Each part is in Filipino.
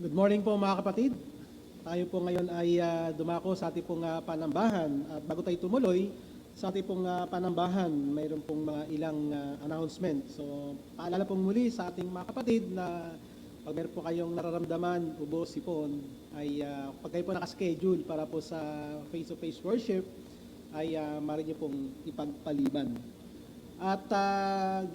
Good morning po mga kapatid. Tayo po ngayon ay dumako sa ating pong panambahan. At bago tayo tumuloy sa ating pong panambahan, mayroon pong mga ilang announcement. So paalala pong muli sa ating mga kapatid na pag meron po kayong nararamdaman, ubo, sipon, ay pag kayo po nakaschedule para po sa face-to-face worship, ay maaari niyo pong ipagpaliban. At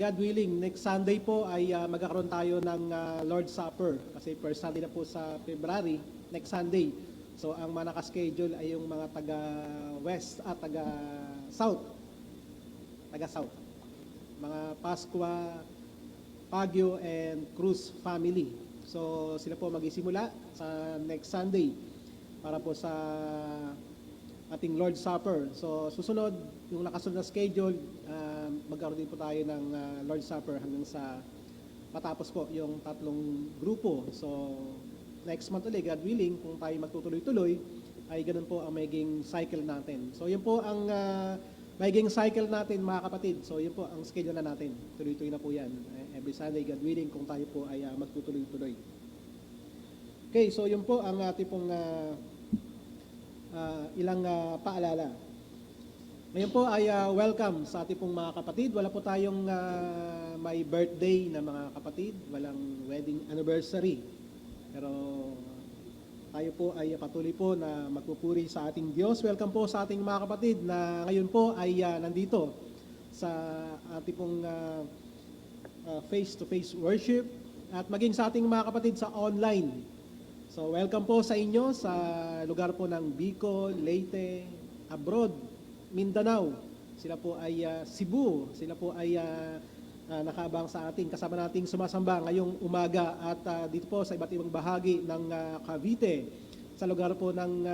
God willing, next Sunday po ay magkakaroon tayo ng Lord's Supper. Kasi first Sunday na po sa February, next Sunday. So ang mga nakaschedule ay yung mga taga-West at taga-South. Taga-South. Mga Pascua, Baguio, and Cruz family. So sila po magsisimula sa next Sunday para po sa ating Lord's Supper. So susunod, yung nakasunod na schedule, magkaroon din po tayo ng Lord's Supper hanggang sa matapos po yung tatlong grupo. So next month ulit, God willing, kung tayo magtutuloy-tuloy, ay ganun po ang magiging cycle natin. So yun po ang magiging cycle natin mga kapatid. So yun po ang schedule na natin. Tuloy-tuloy na po yan. Every Sunday, God willing, kung tayo po ay magtutuloy-tuloy. Okay, so yun po ang ating pong ilang paalala. Ngayon po ay welcome sa ating pong mga kapatid. Wala po tayong may birthday na mga kapatid, walang wedding anniversary. Pero tayo po ay patuloy po na magpupuri sa ating Diyos. Welcome po sa ating mga kapatid na ngayon po ay nandito sa ating pong face-to-face worship at maging sa ating mga kapatid sa online. So welcome po sa inyo sa lugar po ng Bicol, Leyte, abroad, Mindanao. Sila po ay Cebu. Sila po ay nakaabang sa ating kasama nating sumasamba ngayong umaga at dito po sa iba't ibang bahagi ng Cavite. Sa lugar po ng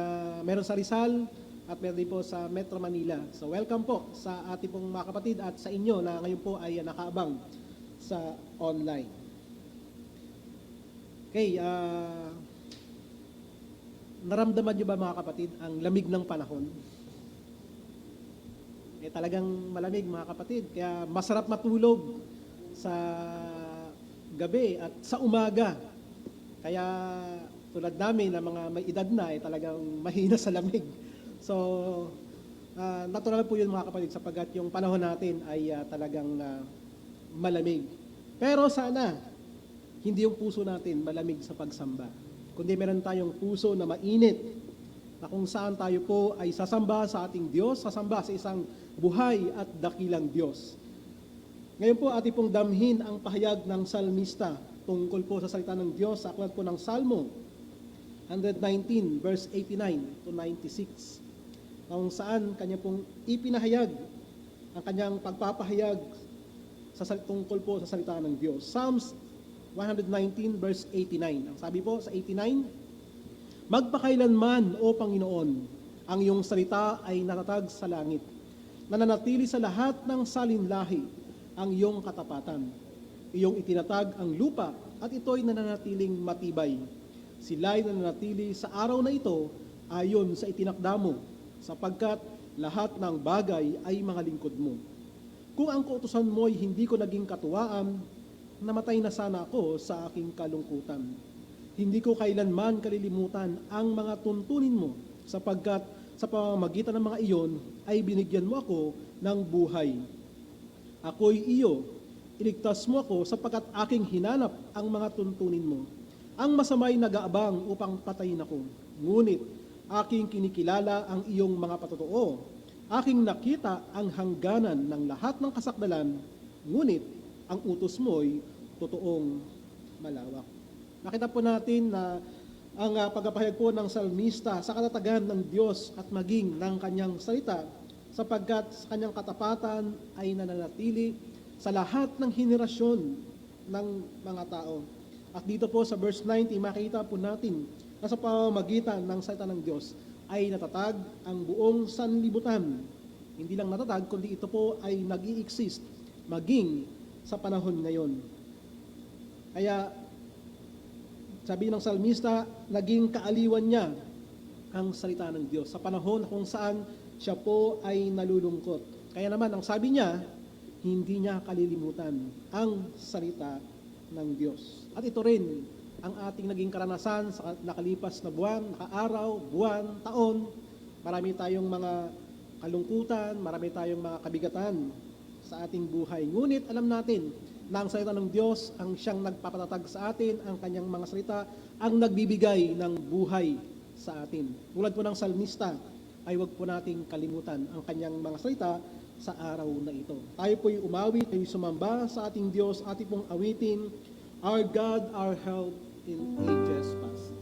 meron sa Rizal at meron din po sa Metro Manila. So welcome po sa ating pong mga kapatid at sa inyo na ngayon po ay nakaabang sa online. Okay, naramdaman nyo ba mga kapatid ang lamig ng panahon? Talagang malamig mga kapatid, kaya masarap matulog sa gabi at sa umaga. Kaya tulad namin na mga may edad na, talagang mahina sa lamig. So, natural po yun mga kapatid sapagkat yung panahon natin ay talagang malamig. Pero sana, hindi yung puso natin malamig sa pagsamba, kundi meron tayong puso na mainit, na kung saan tayo po ay sasamba sa ating Diyos, sasamba sa isang buhay at dakilang Diyos. Ngayon po ating pong damhin ang pahayag ng salmista tungkol po sa salita ng Diyos sa aklat po ng Salmo 119 verse 89 to 96, kung saan kanya pong ipinahayag ang kanyang pagpapahayag tungkol po sa salita ng Diyos. Psalms 119 verse 89. Ang sabi po sa 89, magpakailanman, O Panginoon, ang iyong salita ay natatag sa langit. Nananatili sa lahat ng salinlahi ang iyong katapatan. Iyong itinatag ang lupa at ito'y nananatiling matibay. Sila'y nananatili sa araw na ito ayon sa itinakda mo, sapagkat lahat ng bagay ay mga lingkod mo. Kung ang kautusan mo'y hindi ko naging katuwaan, namatay na sana ako sa aking kalungkutan. Hindi ko kailanman kalilimutan ang mga tuntunin mo, sapagkat sa pamamagitan ng mga iyon ay binigyan mo ako ng buhay. Ako'y iyo, iligtas mo ako sapagkat aking hinanap ang mga tuntunin mo. Ang masamay nag-aabang upang patayin ako, ngunit aking kinikilala ang iyong mga patotoo. Aking nakita ang hangganan ng lahat ng kasakdalan, ngunit ang utos mo'y totoong malawak. Nakita po natin na ang pagpapahayag po ng salmista sa katatagan ng Diyos at maging ng kanyang salita, sapagkat sa kanyang katapatan ay nananatili sa lahat ng henerasyon ng mga tao. At dito po sa verse 90, makita po natin na sa pamamagitan ng salita ng Diyos ay natatag ang buong sanlibutan. Hindi lang natatag, kundi ito po ay nag-i-exist maging sa panahon ngayon. Kaya sabi ng salmista, naging kaaliwan niya ang salita ng Diyos sa panahon kung saan siya po ay nalulungkot. Kaya naman, ang sabi niya, hindi niya kalilimutan ang salita ng Diyos. At ito rin ang ating naging karanasan sa nakalipas na buwan, nakaaraw, buwan, taon. Marami tayong mga kalungkutan, marami tayong mga kabigatan sa ating buhay. Ngunit alam natin na ang salita ng Diyos ang siyang nagpapatatag sa atin, ang kanyang mga salita ang nagbibigay ng buhay sa atin. Tulad po ng salmista, ay huwag po nating kalimutan ang kanyang mga salita sa araw na ito. Tayo po'y umawit, tayo sumamba sa ating Diyos, ating pong awitin, Our God, our help in ages past.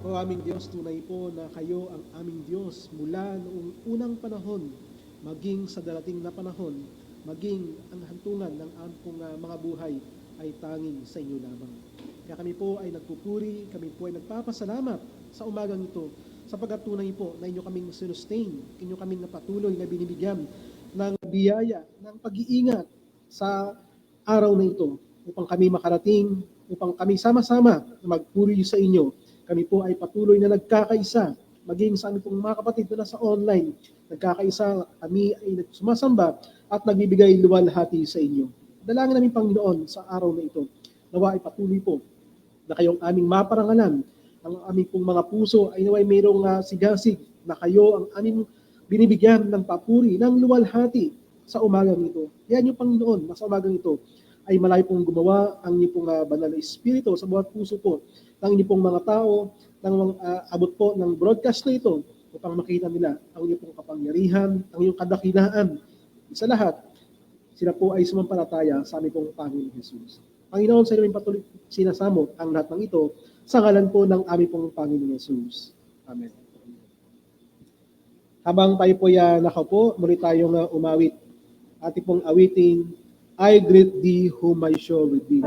O aming Diyos, tunay po na kayo ang aming Diyos mula noong unang panahon, maging sa darating na panahon, maging ang hantungan ng ampong mga buhay ay tanging sa inyo lamang. Kaya kami po ay nagpupuri, kami po ay nagpapasalamat sa umagang ito, sapagkat tunay po na inyo kaming sinustain, inyo kaming napatuloy na binibigyan ng biyaya, ng pag-iingat sa araw na ito, upang kami makarating, upang kami sama-sama na magpuri sa inyo. Kami po ay patuloy na nagkakaisa, maging sa aming pong mga kapatid na nasa online, nagkakaisa, kami ay sumasamba at nagbibigay luwalhati sa inyo. Dalangin namin, Panginoon, sa araw na ito, nawa ay patuloy po na kayong aming maparangalan, ang aming pong mga puso ay naway mayroong sigasig na kayo ang aming binibigyan ng papuri, ng luwalhati sa umagang ito. Yan yung Panginoon, sa umagang ito ay malayo pong gumawa ang inyong pong banal na Espiritu sa bawat puso po ng inyong pong mga tao, ng abot po ng broadcast na ito upang makita nila ang inyong pong kapangyarihan, ang inyong kadakilaan. Sa lahat, sila po ay sumampalataya sa aming pong Panginoon Jesus. Panginoon, sa inyo patuloy sinasamo ang lahat ng ito sa ngalan po ng aming pong Panginoon Jesus. Amen. Habang tayo po nakaupo, muli tayong umawit. Ating pong awitin, I greet thee whom I shall redeem.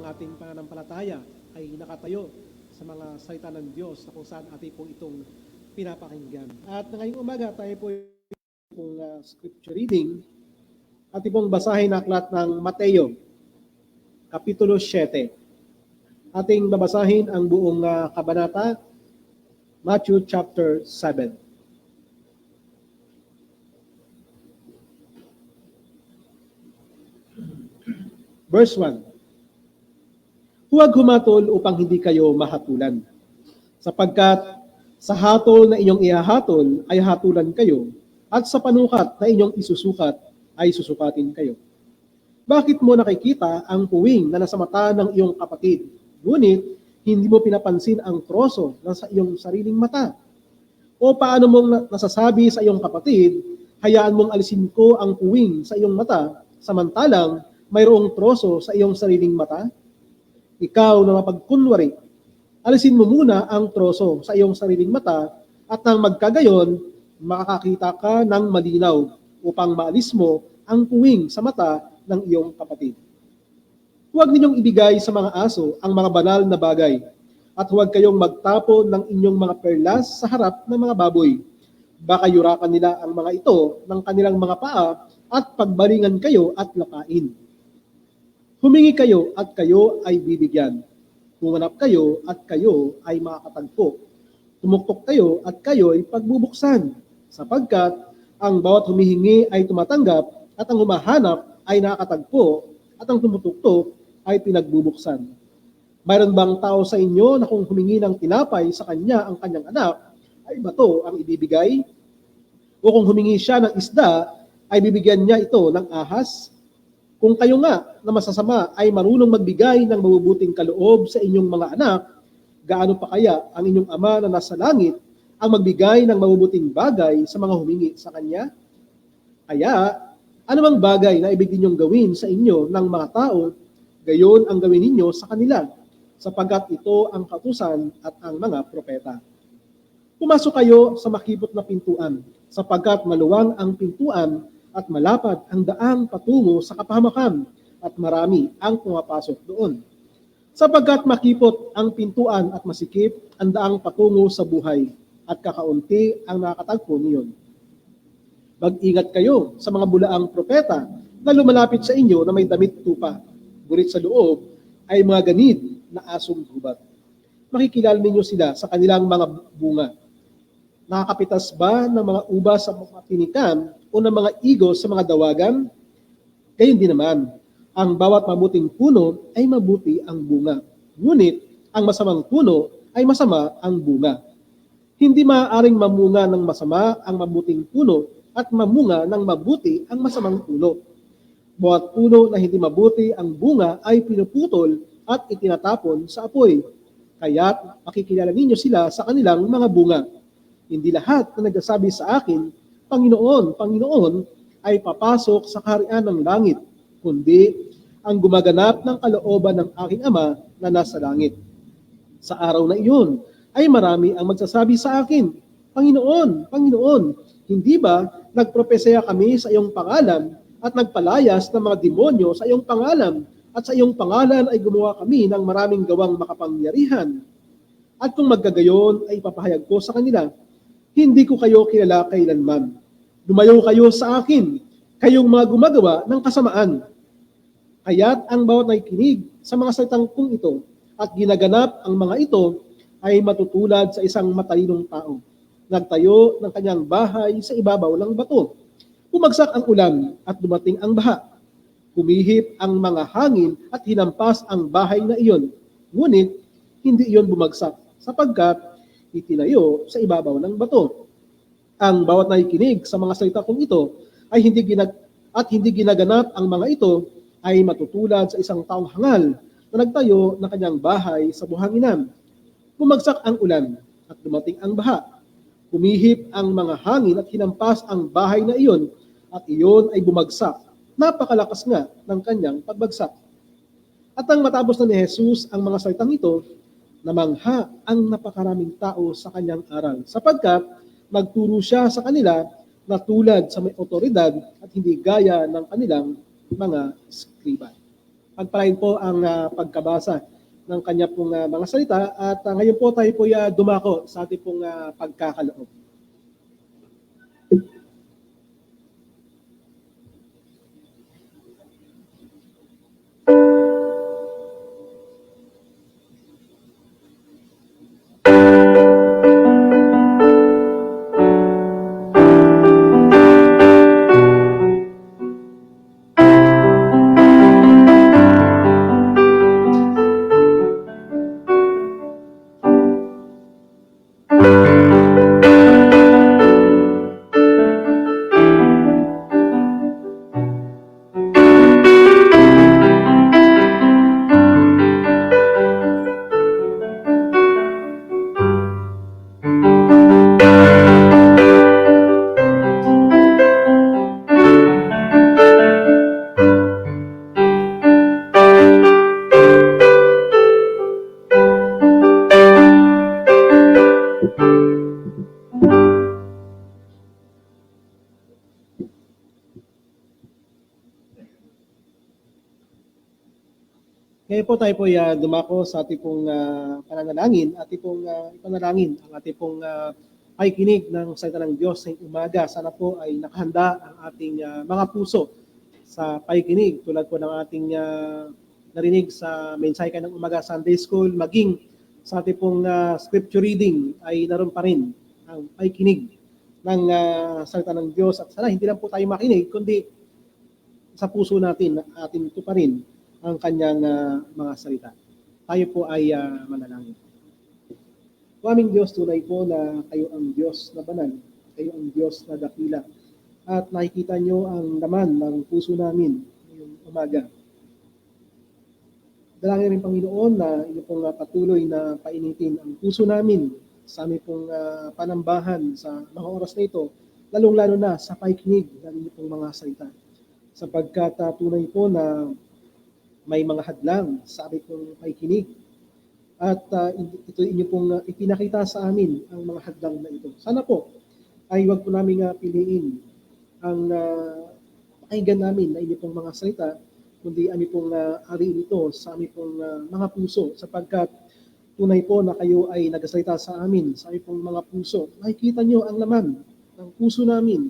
ating pananampalataya ay nakatayo sa mga salita ng Diyos na kung saan ating pong itong pinapakinggan. At ngayong umaga tayo po yung scripture reading. Ating pong basahin na aklat ng Mateo, Kapitulo 7. Ating babasahin ang buong kabanata, Matthew chapter 7. Verse 1. Huwag humatol upang hindi kayo mahatulan, sapagkat sa hatol na inyong ihahatol ay hatulan kayo, at sa panukat na inyong isusukat ay susukatin kayo. Bakit mo nakikita ang puwing na nasa mata ng iyong kapatid, ngunit hindi mo pinapansin ang troso na sa iyong sariling mata? O paano mong nasasabi sa iyong kapatid, hayaan mong alisin ko ang puwing sa iyong mata, samantalang mayroong troso sa iyong sariling mata? Ikaw na mapagkunwari, alisin mo muna ang troso sa iyong sariling mata, at nang magkagayon, makakakita ka ng malinaw upang maalis mo ang puwing sa mata ng iyong kapatid. Huwag ninyong ibigay sa mga aso ang mga banal na bagay, at huwag kayong magtapon ng inyong mga perlas sa harap ng mga baboy. Baka yurakan nila ang mga ito ng kanilang mga paa at pagbaringan kayo at lapain. Humingi kayo at kayo ay bibigyan. Humanap kayo at kayo ay makakatagpo. Tumuktok kayo at kayo ay pagbubuksan, sapagkat ang bawat humihingi ay tumatanggap at ang humahanap ay nakakatagpo at ang tumutuktok ay pinagbubuksan. Mayroon bang tao sa inyo na kung humingi ng tinapay sa kanya ang kanyang anak, ay bato ang ibibigay? O kung humingi siya ng isda, ay bibigyan niya ito ng ahas? Kung kayo nga na masasama ay marunong magbigay ng mabubuting kaloob sa inyong mga anak, gaano pa kaya ang inyong Ama na nasa langit ang magbigay ng mabubuting bagay sa mga humingi sa Kanya? Kaya, anumang bagay na ibig ninyong gawin sa inyo ng mga tao, gayon ang gawin ninyo sa kanila, sapagkat ito ang kautusan at ang mga propeta. Pumasok kayo sa makipot na pintuan, sapagkat maluwang ang pintuan at malapad ang daang patungo sa kapahamakan, at marami ang pumapasok doon. Sapagkat makipot ang pintuan at masikip ang daang patungo sa buhay, at kakaunti ang nakakatagpo niyon. Mag-ingat kayo sa mga bulaang propeta na lumalapit sa inyo na may damit tupa, ngunit sa loob ay mga ganid na asong gubat. Makikilala ninyo sila sa kanilang mga bunga. Nakakapitas ba ng mga ubas sa mga tinikan o ng mga igos sa mga dawagan? Gayon din naman, ang bawat mabuting puno ay mabuti ang bunga, ngunit ang masamang puno ay masama ang bunga. Hindi maaaring mamunga ng masama ang mabuting puno at mamunga ng mabuti ang masamang puno. Bawat puno na hindi mabuti ang bunga ay pinuputol at itinatapon sa apoy. Kaya't makikilala ninyo sila sa kanilang mga bunga. Hindi lahat na nagsasabi sa akin, Panginoon, Panginoon, ay papasok sa kaharian ng langit, kundi ang gumaganap ng kalooban ng aking Ama na nasa langit. Sa araw na iyon, ay marami ang magsasabi sa akin, Panginoon, Panginoon, hindi ba nagpropesya kami sa iyong pangalan at nagpalayas ng mga demonyo sa iyong pangalan at sa iyong pangalan ay gumawa kami ng maraming gawang makapangyarihan? At kung magkagayon ay ipapahayag ko sa kanila, hindi ko kayo kilala kailanman. Lumayo kayo sa akin, kayong mga gumagawa ng kasamaan. Kaya't ang bawat nakikinig sa mga salitang kong ito at ginaganap ang mga ito ay matutulad sa isang matalinong tao. Nagtayo ng kanyang bahay sa ibabaw ng bato. Bumagsak ang ulan at dumating ang baha. Humihip ang mga hangin at hinampas ang bahay na iyon. Ngunit hindi iyon bumagsak sapagkat itinayo sa ibabaw ng bato. Ang bawat nakikinig sa mga salita kong ito ay hindi ginaganap ang mga ito ay matutulad sa isang taong hangal na nagtayo ng kanyang bahay sa buhanginan. Bumagsak ang ulan at dumating ang baha. Humihip ang mga hangin at hinampas ang bahay na iyon at iyon ay bumagsak. Napakalakas nga ng kanyang pagbagsak. At nang matapos na ni Jesus ang mga salitang ito, namangha ang napakaraming tao sa kanyang aral, sapagkat nagturo siya sa kanila na tulad sa may otoridad at hindi gaya ng kanilang mga skriba. pagpalain po ang pagkabasa ng kanya pong mga salita at ngayon po tayo po dumako sa ating pong pagkakaloob. Ngayon po tayo po dumako sa ating pong pananalangin at pong ipanalangin ang ating pong pakikinig ng salita ng Diyos sa umaga. Sana po ay nakahanda ang ating mga puso sa pakikinig tulad po ng ating narinig sa mensahe ng umaga Sunday School, maging sa ating pong scripture reading ay naroon pa rin ang pakikinig ng salita ng Diyos. At sana hindi lang po tayo makinig, kundi sa puso natin ating ito pa rin ang kanyang mga salita. Tayo po ay manalangin. O aming Diyos, tunay po na kayo ang Diyos na banal, kayo ang Diyos na dakila, at nakikita nyo ang laman ng puso namin ngayong umaga. Dalangin rin Panginoon na inyo pong patuloy na painitin ang puso namin sa aming pong panambahan sa mga oras na ito, lalong-lalo na sa pakikinig ng inyo pong mga salita. Sapagkat tunay po na may mga hadlang sa aming pong pakikinig. At ito inyo pong ipinakita sa amin ang mga hadlang na ito. Sana po ay huwag po namin piliin ang pakinggan namin na inyo pong mga salita, kundi aming pong ariin ito sa aming pong mga puso. Sapagkat tunay po na kayo ay nagsalita sa amin, sa aming pong mga puso. Makikita nyo ang laman ng puso namin.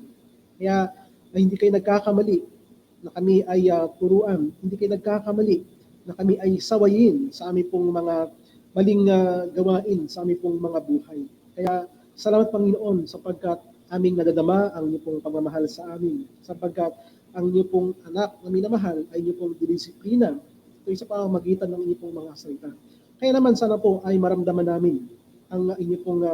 Kaya ay hindi kayo nagkakamali na kami ay turuan, hindi kayo nagkakamali na kami ay sawayin sa aming pong mga maling gawain sa aming pong mga buhay. Kaya salamat Panginoon sapagkat aming nadadama ang inyong pong pagmamahal sa amin, sapagkat ang inyong pong anak na minamahal ay inyong pong disiplina. Ito sa pamamagitan ng inyong pong mga salita. Kaya naman sana po ay maramdaman namin ang inyong pong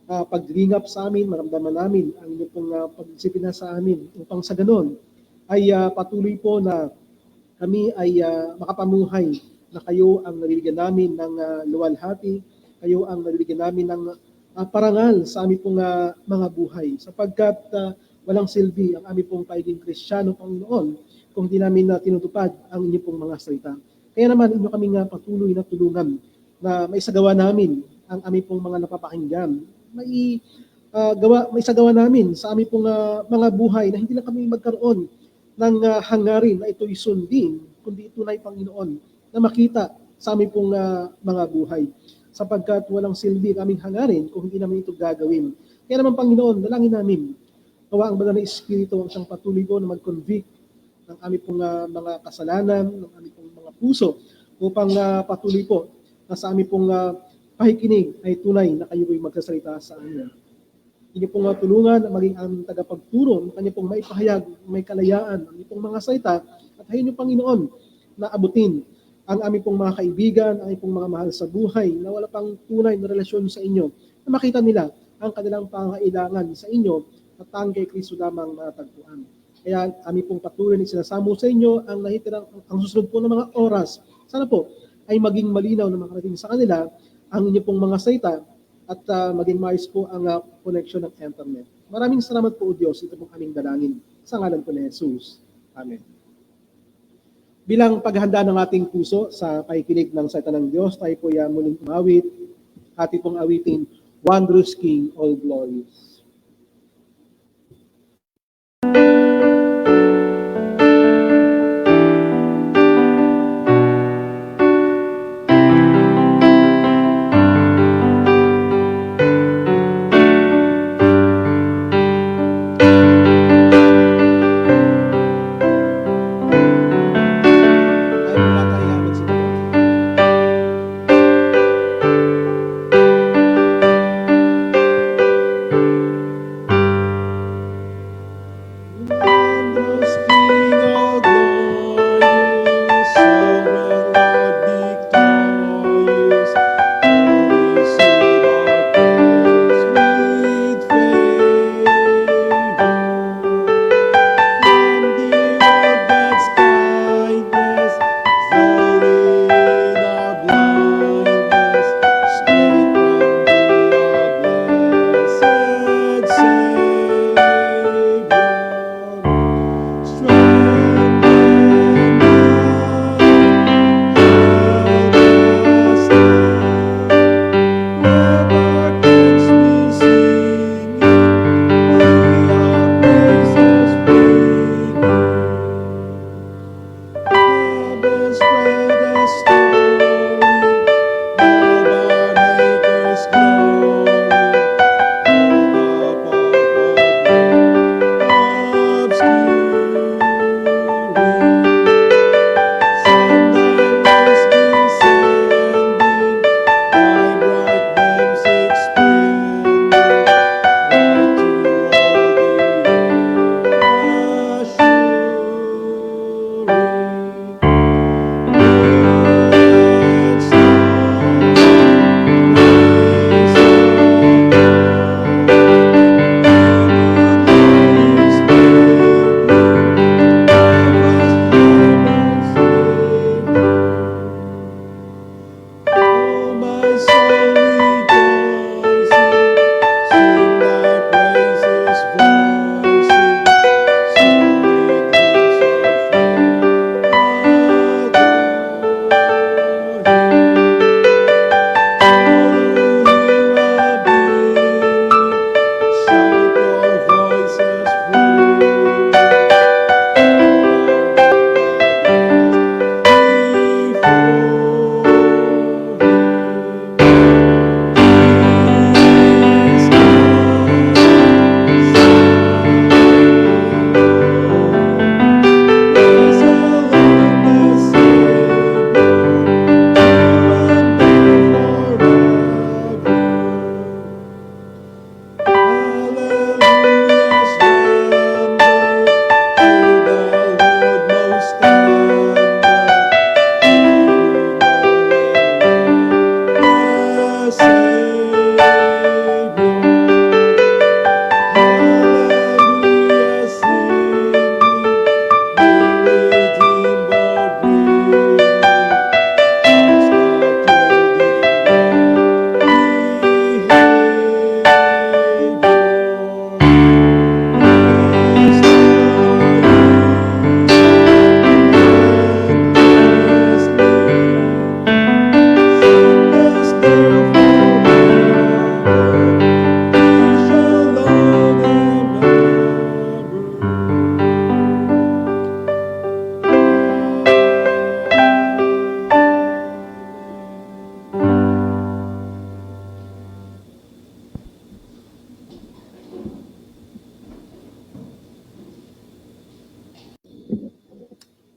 pagdilingap sa amin, maramdaman namin ang inyong pong pagdisiplina sa amin upang sa ganon ay patuloy po na kami ay makapamuhay na kayo ang nabibigyan namin ng luwalhati, kayo ang nabibigyan namin ng parangal sa aming pong mga buhay. Sapagkat walang silbi ang aming pong pagiging Kristiyano, Panginoon, kung di namin tinutupad ang inyong pong mga salita. Kaya naman inyo kaming patuloy na tulungan na maisagawa namin ang aming pong mga napapakinggan. May isagawa namin sa aming pong mga buhay na hindi lang kami magkaroon ng hangarin na ito'y sundin, kundi tunay Panginoon na makita sa aming pong mga buhay. Sapagkat walang silbi aming hangarin kung hindi namin ito gagawin. Kaya naman Panginoon, dalangin namin, nawa ang banal na Espiritu ang siyang patuloy po na mag-convict ng aming pong mga kasalanan, ng aming pong mga puso, upang patuloy po na sa aming pong pakikinig ay tunay na kayo po'y magsasalita sa amin. Inyo pong tulungan na maging aming tagapagturo, kanya pong maipahayag, may kalayaan, ang inyong mga salita, at hayin niyo Panginoon na abutin ang aming pong mga kaibigan, ang aming pong mga mahal sa buhay, na wala pang tunay na relasyon sa inyo, na makita nila ang kanilang pangailangan sa inyo, at tanging kay Kristo lamang matagpuan. Kaya aming pong patuloy na sinasamo sa inyo ang nahitirang, ang susunod po ng mga oras. Sana po ay maging malinaw na makarating sa kanila ang inyong pong mga salita, at maging maayos po ang connection ng internet. Maraming salamat po, O Diyos. Ito pong aming dalangin. Sa ngalan po ni Jesus. Amen. Bilang paghahanda ng ating puso sa pakikinig ng salita ng Diyos, tayo po muling umawit. Ating pong awitin, Wondrous King, All Glorious.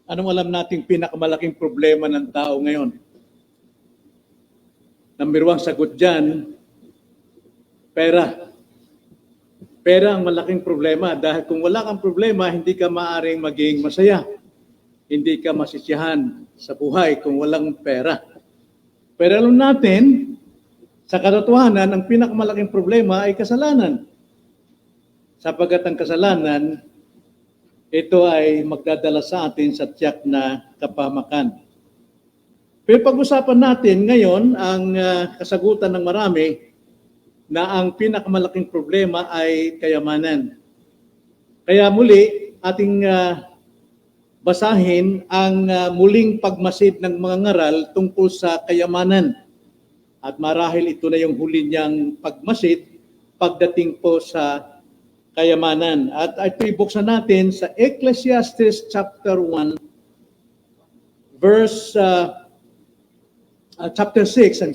Anong alam nating pinakamalaking problema ng tao ngayon? Number one, sagot dyan, pera. Pera ang malaking problema dahil kung wala kang problema, hindi ka maaaring maging masaya. Hindi ka masisiyahan sa buhay kung walang pera. Pero alam natin, sa katotohanan, ang pinakamalaking problema ay kasalanan. Sapagkat ang kasalanan, ito ay magdadala sa atin sa tiyak na kapahamakan. Pero pag-usapan natin ngayon ang kasagutan ng marami na ang pinakamalaking problema ay kayamanan. Kaya muli, ating basahin ang muling pagmasid ng mga ngaral tungkol sa kayamanan. At marahil ito na yung huli niyang pagmasid pagdating po sa kayamanan. At ito ibuksan natin sa Ecclesiastes chapter 1, chapter 6,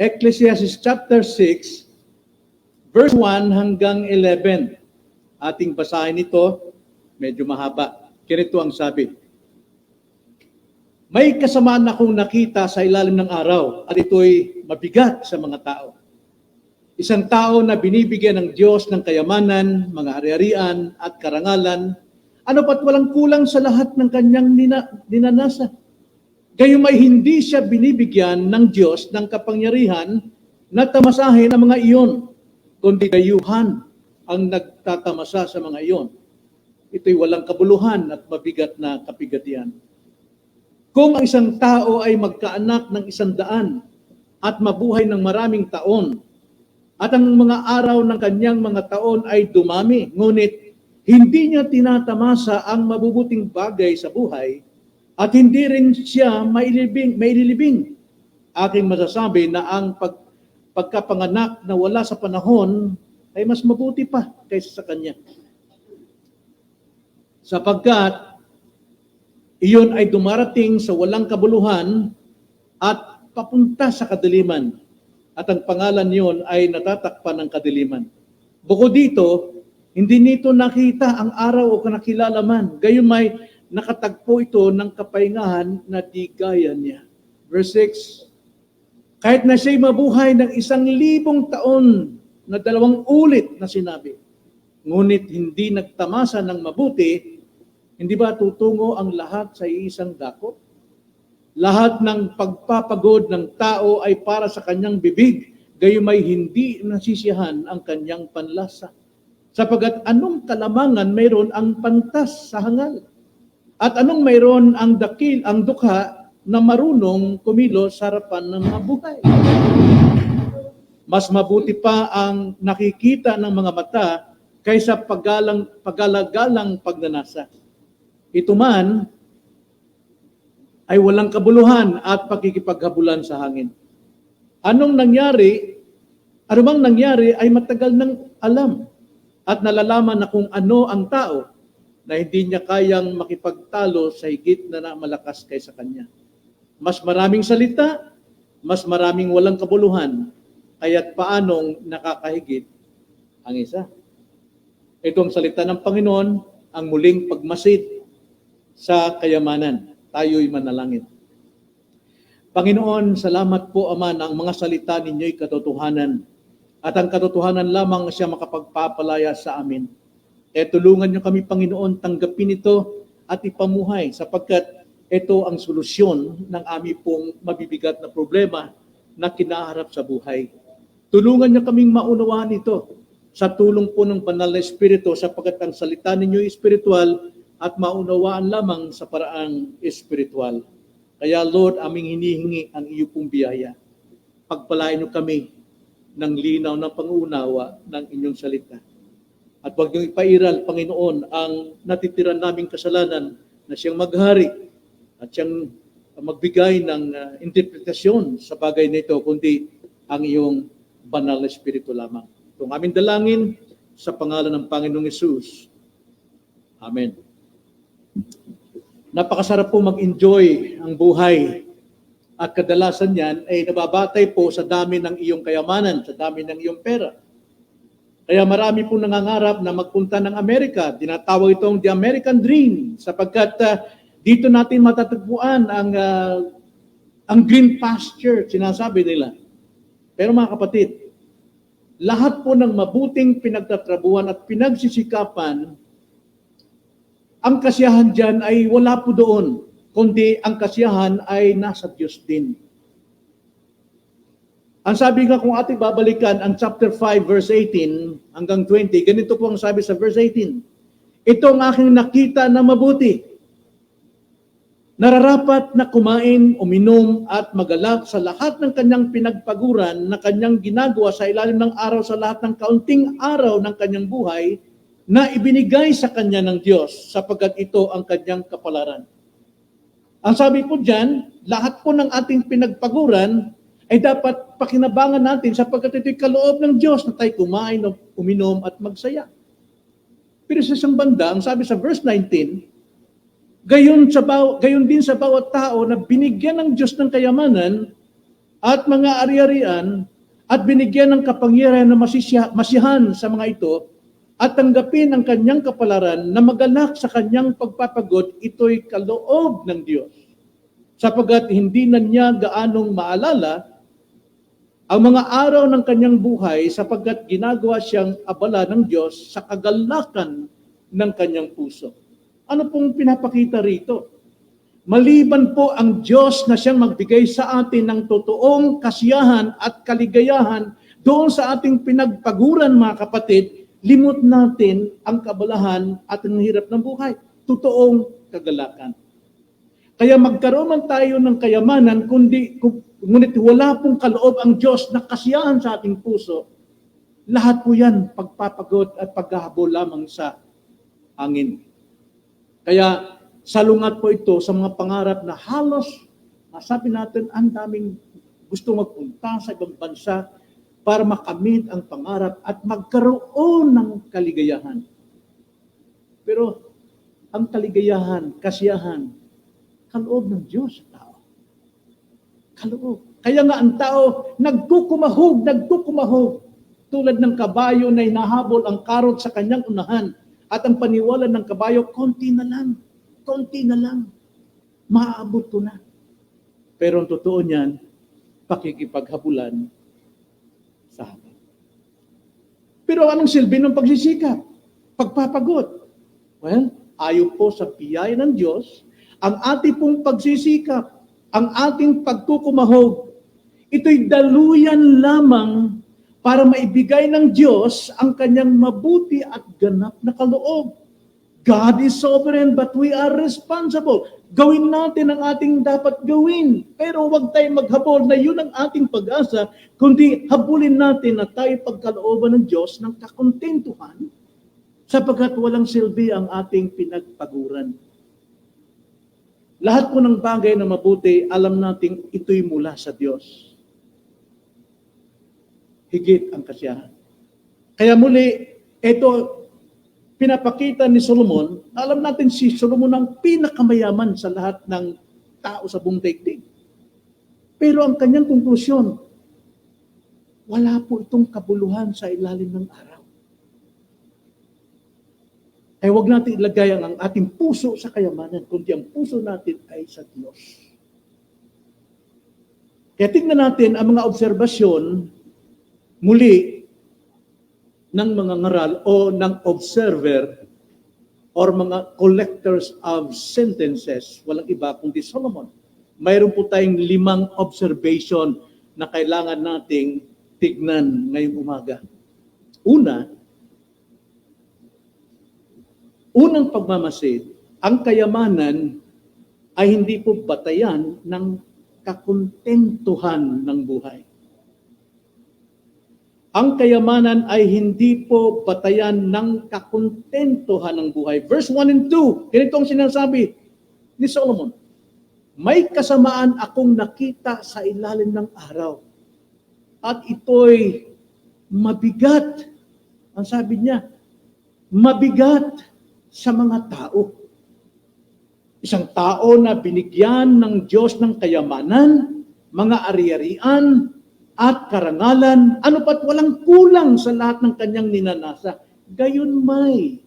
Ecclesiastes chapter 6, verse 1 hanggang 11. Ating basahin ito, medyo mahaba. Ganito ang sabi. May kasamaan akong nakita sa ilalim ng araw at ito'y mabigat sa mga tao. Isang tao na binibigyan ng Diyos ng kayamanan, mga ari-arian at karangalan, ano pat walang kulang sa lahat ng kanyang dinanasa. Gayumay hindi siya binibigyan ng Diyos ng kapangyarihan na tamasahin ang mga iyon, kundi dayuhan ang nagtatamasa sa mga iyon. Ito'y walang kabuluhan at mabigat na kapigatian. Kung ang isang tao ay magkaanak ng 100 at mabuhay ng maraming taon, at ang mga araw ng kanyang mga taon ay dumami, ngunit hindi niya tinatamasa ang mabubuting bagay sa buhay at hindi rin siya maililibing. Aking masasabi na ang pagkapanganak na wala sa panahon ay mas mabuti pa kaysa sa kanya. Sapagkat iyon ay dumarating sa walang kabuluhan at papunta sa kadiliman. At ang pangalan niyon ay natatakpan ng kadiliman. Bukod dito, hindi nito nakita ang araw o nakilala man. Gayunmay nakatagpo ito ng kapahingahan na di gaya niya. Verse 6, kahit na siya'y mabuhay ng 1,000 taon na 2 ulit na sinabi, ngunit hindi nagtamasa ng mabuti, hindi ba tutungo ang lahat sa isang dako? Lahat ng pagpapagod ng tao ay para sa kanyang bibig, gayumay hindi nasisiyahan ang kanyang panlasa. Sapagat anong kalamangan mayroon ang pantas sa hangal? At anong mayroon ang dukha na marunong kumilos sa harapan ng mabuhay? Mas mabuti pa ang nakikita ng mga mata kaysa pagalagalang pagnanasa. Ito man ay walang kabuluhan at pakikipaghabulan sa hangin. Anumang nangyari ay matagal nang alam at nalalaman na kung ano ang tao na hindi niya kayang makipagtalo sa higit na malakas kaysa kanya. Mas maraming salita, mas maraming walang kabuluhan, kaya't paanong nakakahigit ang isa. Ito ang salita ng Panginoon, ang muling pagmasid sa kayamanan. Tayo'y manalangin. Panginoon, salamat po, Ama, na ang mga salita ninyo'y katotohanan. At ang katotohanan lamang siya makapagpapalaya sa amin. Tulungan niyo kami, Panginoon, tanggapin ito at ipamuhay sapagkat ito ang solusyon ng aming pong mabibigat na problema na kinaharap sa buhay. Tulungan niyo kaming maunawaan ito sa tulong po ng Banal na Espiritu sapagkat ang salita ninyo'y espiritual at maunawaan lamang sa paraang espiritual. Kaya Lord, aming hinihingi ang iyo pong biyaya. Pagpalain niyo kami ng linaw ng pangunawa ng inyong salita. At huwag niyong ipairal, Panginoon, ang natitiran naming kasalanan na siyang maghari at siyang magbigay ng interpretasyon sa bagay na ito, kundi ang iyong banal na espiritu lamang. Itong aming dalangin sa pangalan ng Panginoong Hesus. Amen. Napakasarap po mag-enjoy ang buhay at kadalasan yan ay nababatay po sa dami ng iyong kayamanan, sa dami ng iyong pera. Kaya marami pong nangangarap na magpunta ng Amerika. Tinatawag itong the American Dream sapagkat dito natin matatagpuan ang green pasture, sinasabi nila. Pero mga kapatid, lahat po ng mabuting pinagtatrabuhan at pinagsisikapan, ang kasiyahan dyan ay wala po doon, kundi ang kasiyahan ay nasa Diyos din. Ang sabi nga kung ating babalikan ang chapter 5 verse 18 hanggang 20, ganito po ang sabi sa verse 18. Ito ang aking nakita na mabuti. Nararapat na kumain, uminom at magalak sa lahat ng kanyang pinagpaguran na kanyang ginagawa sa ilalim ng araw sa lahat ng kaunting araw ng kanyang buhay na ibinigay sa kanya ng Diyos sapagkat ito ang kanyang kapalaran. Ang sabi po dyan, lahat po ng ating pinagpaguran ay dapat pakinabangan natin sapagkat ito'y kaloob ng Diyos na tayo kumain, uminom at magsaya. Pero sa isang banda, ang sabi sa verse 19, gayon din sa bawat tao na binigyan ng Diyos ng kayamanan at mga ari-arian at binigyan ng kapangyarihan na masiyahan sa mga ito at tanggapin ang kanyang kapalaran na magalak sa kanyang pagpapagod, ito'y kaloob ng Diyos. Sapagkat hindi na niya gaanong maalala ang mga araw ng kanyang buhay sapagkat ginagawa siyang abala ng Diyos sa kagalakan ng kanyang puso. Ano pong pinapakita rito? Maliban po ang Diyos na siyang magbigay sa atin ng totoong kasiyahan at kaligayahan doon sa ating pinagpaguran, mga kapatid, limot natin ang kabalahan at ang hirap ng buhay. Totoong kagalakan. Kaya magkaroon man tayo ng kayamanan, ngunit wala pong kaloob ang Diyos na kasiyahan sa ating puso, lahat po yan pagpapagod at paghahabol lamang sa angin. Kaya salungat po ito sa mga pangarap na halos, masabi natin, ang daming gusto magpunta sa ibang bansa para makamit ang pangarap at magkaroon ng kaligayahan. Pero ang kaligayahan, kasiyahan, kaloob ng Diyos sa tao. Kaloob. Kaya nga ang tao nagkukumahog. Tulad ng kabayo na hinahabol ang karot sa kanyang unahan at ang paniwala ng kabayo, konti na lang. Maaabot ko na. Pero ang totoo niyan, pakikipaghabulan sa hangin. Pero anong silbi ng pagsisikap? Pagpapagod. Well, ayon po sa biyaya ng Diyos, ang ating pong pagsisikap, ang ating pagkukumahog, ito'y daluyan lamang para maibigay ng Diyos ang kanyang mabuti at ganap na kaloob. God is sovereign but we are responsible. Gawin natin ang ating dapat gawin. Pero huwag tayong maghabol na yun ang ating pag-asa, kundi habulin natin na tayo pagkalooban ng Diyos ng kakontentuhan sapagkat walang silbi ang ating pinagpaguran. Lahat po ng bagay na mabuti, alam nating ito'y mula sa Diyos. Higit ang kasiyahan. Kaya muli, ito, pinapakita ni Solomon, alam natin si Solomon ang pinakamayaman sa lahat ng tao sa buong daigdig. Pero ang kanyang konklusyon, wala po itong kabuluhan sa ilalim ng araw. Ay huwag natin ilagay ang ating puso sa kayamanan, kundi ang puso natin ay sa Diyos. Kaya tingnan natin ang mga obserbasyon muli ng mga ngaral o ng observer or mga collectors of sentences, walang iba kundi Solomon. Mayroon po tayong 5 observation na kailangan nating tignan ngayong umaga. Unang pagmamasid, ang kayamanan ay hindi po batayan ng kakontentuhan ng buhay. Ang kayamanan ay hindi po batayan ng kakontentuhan ng buhay. Verse 1 and 2, ganito ang sinasabi ni Solomon. May kasamaan akong nakita sa ilalim ng araw at ito'y mabigat. Ang sabi niya, mabigat sa mga tao. Isang tao na binigyan ng Diyos ng kayamanan, mga ari-arian, at karangalan, ano pat walang kulang sa lahat ng kanyang ninanasa. Gayon may,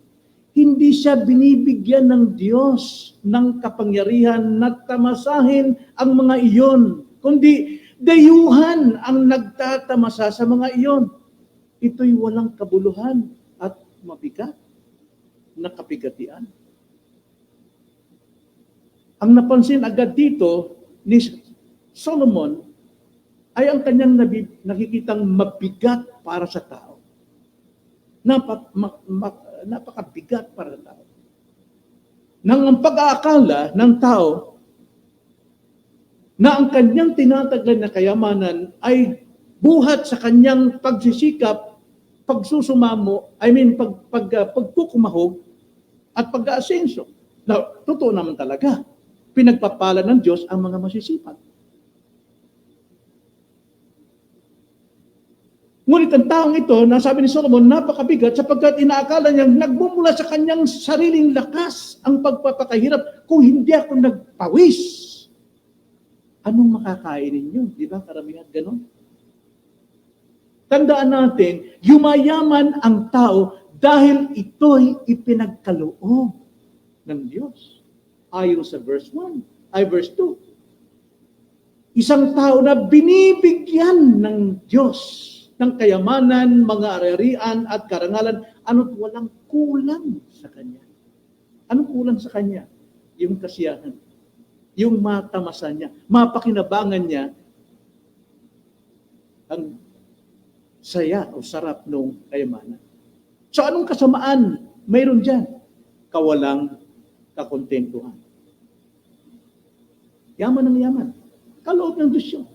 hindi siya binibigyan ng Diyos ng kapangyarihan na tamasahin ang mga iyon, kundi dayuhan ang nagtatamasa sa mga iyon. Ito'y walang kabuluhan at mabigat na kapigatian. Ang napansin agad dito ni Solomon ay ang kanyang nakikitang mabigat para sa tao. Napakabigat para sa tao. Nang ang pag-aakala ng tao na ang kanyang tinataglan na kayamanan ay buhat sa kanyang pagsisikap, pagsusumamo, pagkukumahog at pag-aasenso. Now, totoo naman talaga, pinagpapala ng Diyos ang mga masisipag. Ngunit ang taong ito, nasabi ni Solomon, napakabigat sapagkat inaakala niyang nagmumula sa kanyang sariling lakas ang pagpapakahirap. Kung hindi ako nagpawis, anong makakain ninyo? Di ba? Karamihan ganon. Tandaan natin, yumayaman ang tao dahil ito'y ipinagkaloob ng Diyos. Ayon sa verse 2. Isang tao na binibigyan ng Diyos ng kayamanan, mga ari-arian at karangalan, ano't walang kulang sa Kanya. Anong kulang sa Kanya? Yung kasiyahan, yung matamasan niya, mapakinabangan niya ang saya o sarap ng kayamanan. So anong kasamaan mayroon dyan? Kawalang kakontentuhan. Yaman ng yaman. Kaloob ng Diyos yun.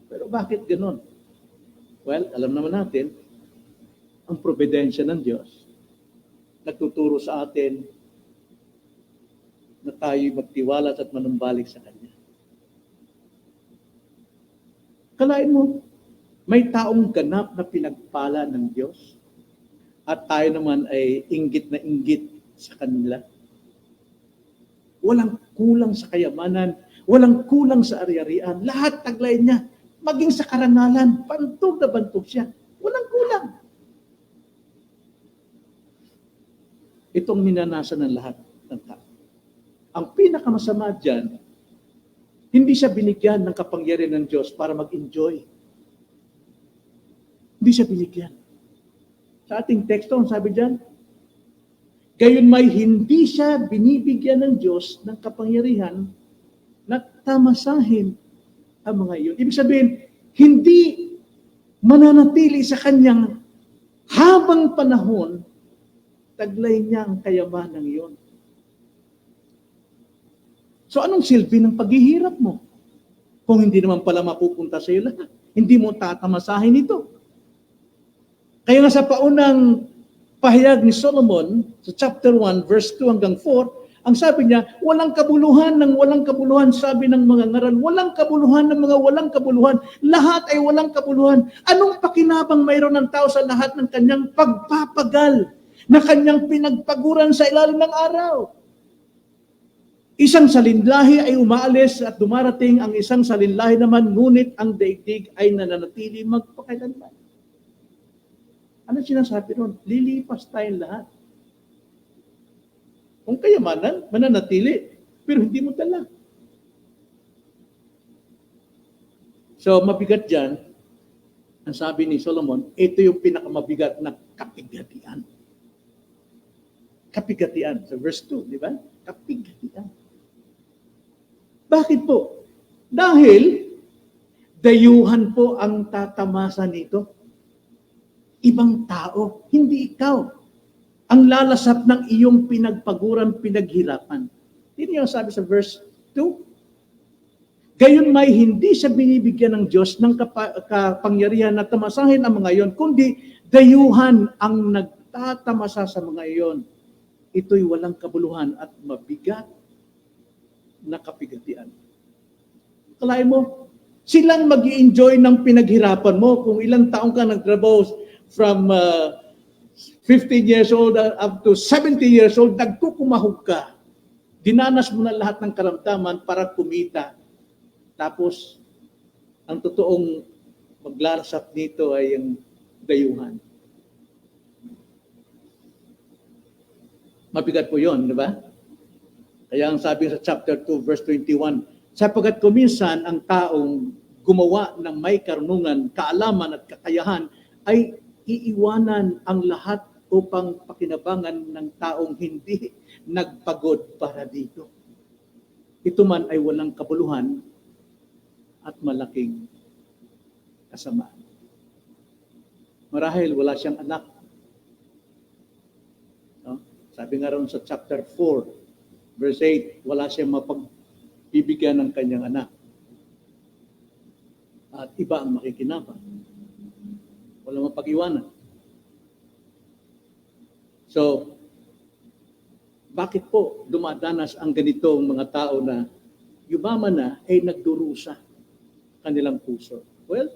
Pero bakit ganon? Well, alam naman natin, ang providensya ng Diyos nagtuturo sa atin na tayo'y magtiwala at manumbalik sa Kanya. Kalain mo, may taong ganap na pinagpala ng Diyos at tayo naman ay inggit na inggit sa kanila. Walang kulang sa kayamanan, walang kulang sa ari-arian, lahat taglay niya. Maging sa karangalan, bantog na bantog siya. Walang kulang. Itong minanasan ng lahat ng tao. Ang pinakamasama dyan, hindi siya binigyan ng kapangyarihan ng Diyos para mag-enjoy. Hindi siya binigyan. Sa ating teksto, ang sabi dyan, gayon may hindi siya binibigyan ng Diyos ng kapangyarihan na tamasahin ang mga iyon. Ibig sabihin, hindi mananatili sa kanyang habang panahon, taglay niya ang kayamanang iyon. So anong silbi ng paghihirap mo? Kung hindi naman pala mapupunta sa iyo lahat, hindi mo tatamasahin ito. Kaya nga sa paunang pahayag ni Solomon, sa chapter 1, verse 2 hanggang 4, ang sabi niya, walang kabuluhan ng walang kabuluhan, sabi ng mga ngaral, walang kabuluhan ng mga walang kabuluhan, lahat ay walang kabuluhan. Anong pakinabang mayroon ng tao sa lahat ng kanyang pagpapagal na kanyang pinagpaguran sa ilalim ng araw? Isang salinlahi ay umaalis at dumarating ang isang salinlahi naman, ngunit ang daigdig ay nananatili magpakailanman. Ano sinasabi ron? Lilipas tayong lahat. Kung kayamanan, mananatili, pero hindi mo dala. So, mabigat dyan, ang sabi ni Solomon, ito yung pinakamabigat na kapigatian. Kapigatian. Sa verse 2, di ba? Kapigatian. Bakit po? Dahil, dayuhan po ang tatamasa nito. Ibang tao, hindi ikaw. Ang lalasap ng iyong pinagpaguran, pinaghirapan. Yun yung sabi sa verse 2. Gayon may hindi siya binibigyan ng Diyos ng kapangyarihan na tamasahin ang mga iyon, kundi dayuhan ang nagtatamasa sa mga iyon. Ito'y walang kabuluhan at mabigat na kapigatian. Kalahin mo, silang mag-i-enjoy ng pinaghirapan mo kung ilang taong ka nagtrabaho from 15 years old up to 70 years old, nagkukumahog ka. Dinanas mo na lahat ng karamdaman para kumita. Tapos, ang totoong maglarasap nito ay ang dayuhan. Mabigat po yun, di ba? Kaya ang sabi sa chapter 2, verse 21, sapagkat kuminsan ang taong gumawa ng may karunungan, kaalaman at kakayahan ay iiwanan ang lahat upang pakinabangan ng taong hindi nagpagod para dito. Ito man ay walang kabuluhan at malaking kasamaan. Marahil wala siyang anak. No? Sabi nga ron sa chapter 4, verse 8, wala siyang mapagbibigyan ng kanyang anak. At iba ang makikinabang. Walang mapag-iwanan. So, bakit po dumadanas ang ganitong mga tao na yumaman na ay nagdurusa kanilang puso? Well,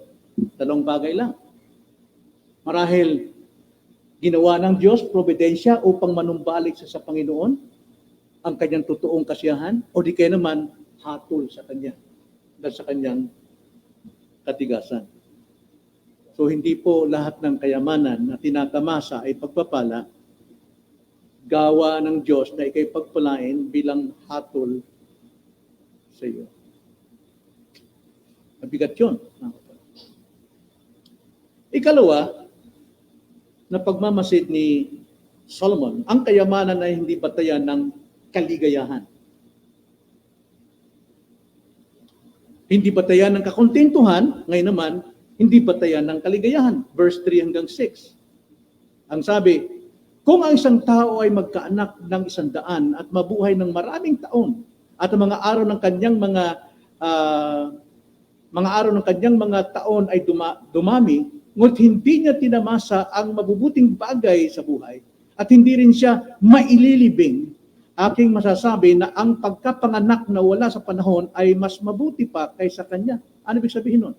talong bagay lang. Marahil ginawa ng Diyos providensya upang manumbalik sa Panginoon ang kanyang totoong kasiyahan o di kaya naman hatol sa kanya dahil sa kanyang katigasan. So hindi po lahat ng kayamanan na tinatamasa ay pagpapala, gawa ng Diyos na ikay pagpalain bilang hatol sa iyo. Mabigat yun. Ikalawa, na pagmamasid ni Solomon, ang kayamanan ay hindi batayan ng kaligayahan. Hindi batayan ng kakontentuhan, ngayon naman, hindi batayan ng kaligayahan. Verse 3 hanggang 6. Ang sabi, kung ang isang tao ay magkaanak ng 100 at mabuhay ng maraming taon, at ang mga araw ng kanyang mga taon ay dumami, ngunit hindi niya tinamasa ang mabubuting bagay sa buhay, at hindi rin siya maililibing, aking masasabi na ang pagkapanganak na wala sa panahon ay mas mabuti pa kaysa kanya. Ano ibig sabihin nun?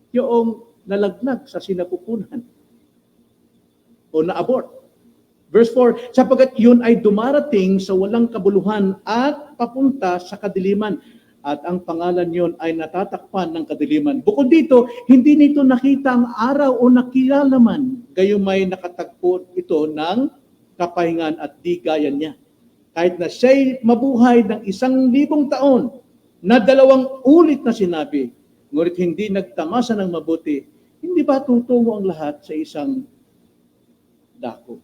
Yung nalaglag sa sinapupunan o na-abort. Verse 4, sapagkat yun ay dumarating sa walang kabuluhan at papunta sa kadiliman, at ang pangalan yun ay natatakpan ng kadiliman. Bukod dito, hindi nito nakita ang araw o nakilala man, gayon may nakatagpo ito ng kapahingan at di gaya niya. Kahit na siya'y mabuhay ng 1,000 taon, na 2 ulit na sinabi, ngunit hindi nagtamasa ng mabuti, hindi ba tutungo ang lahat sa isang dako?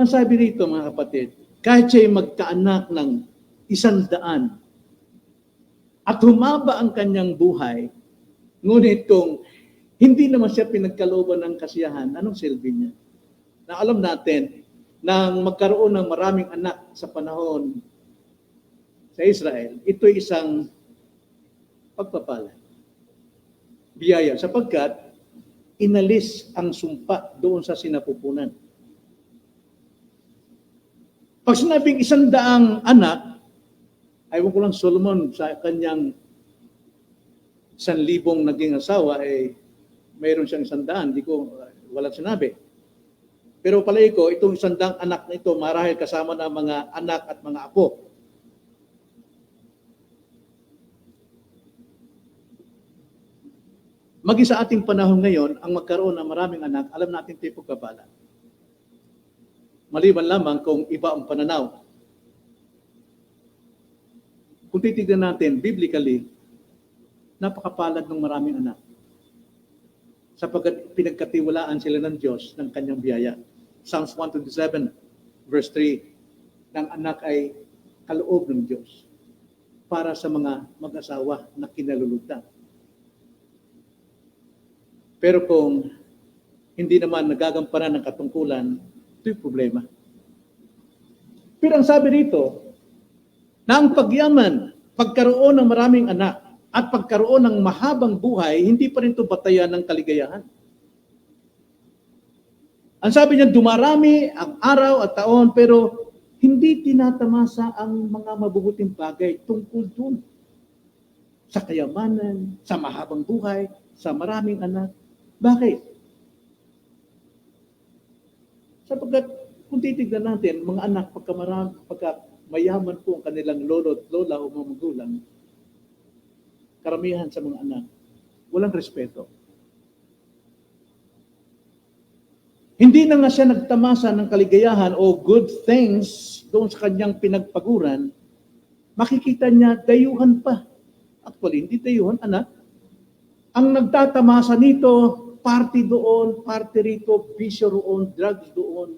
Ang sabi rito, mga kapatid, kahit siya'y magkaanak ng 100 at humaba ang kanyang buhay, ngunit kung hindi naman siya pinagkalooban ng kasiyahan, anong silbi niya? Na alam natin, nang magkaroon ng maraming anak sa panahon sa Israel, ito'y isang pagpapala. Biyaya, sapagkat inalis ang sumpa doon sa sinapupunan. Pag sinabing 100 anak, ayaw ko lang Solomon sa kanyang 1,000 naging asawa, mayroon siyang 100, walang sinabi. Pero palagi ko, itong 100 anak na ito, marahil kasama na mga anak at mga apo. Maging sa ating panahon ngayon, ang magkaroon ng maraming anak, alam natin ito yung pagpapala. Maliban lamang kung iba ang pananaw. Kung titignan natin, biblically, napakapalad ng maraming anak. Sapagkat pinagkatiwalaan sila ng Diyos ng kanyang biyaya. Psalms 127, verse 3, ng anak ay kaloob ng Diyos para sa mga mag-asawa na kinalulugdan. Pero kung hindi naman nagagampanan ng katungkulan, ito'y problema. Pero ang sabi rito, na ang pagyaman, pagkaroon ng maraming anak, at pagkaroon ng mahabang buhay, hindi pa rin ito batayan ng kaligayahan. Ang sabi niya, dumarami ang araw at taon, pero hindi tinatamasa ang mga mabubuting bagay tungkol dun. Sa kayamanan, sa mahabang buhay, sa maraming anak. Bakit? Sapagkat kung titignan natin, mga anak, pagka mayaman po ang kanilang lolo at lola o mga magulang, karamihan sa mga anak, walang respeto. Hindi na nga siya nagtamasa ng kaligayahan o good things doon sa kanyang pinagpaguran, makikita niya dayuhan pa. Actually, hindi dayuhan, anak. Ang nagtatamasa nito, party doon, party rito, bisyo roon, drugs doon.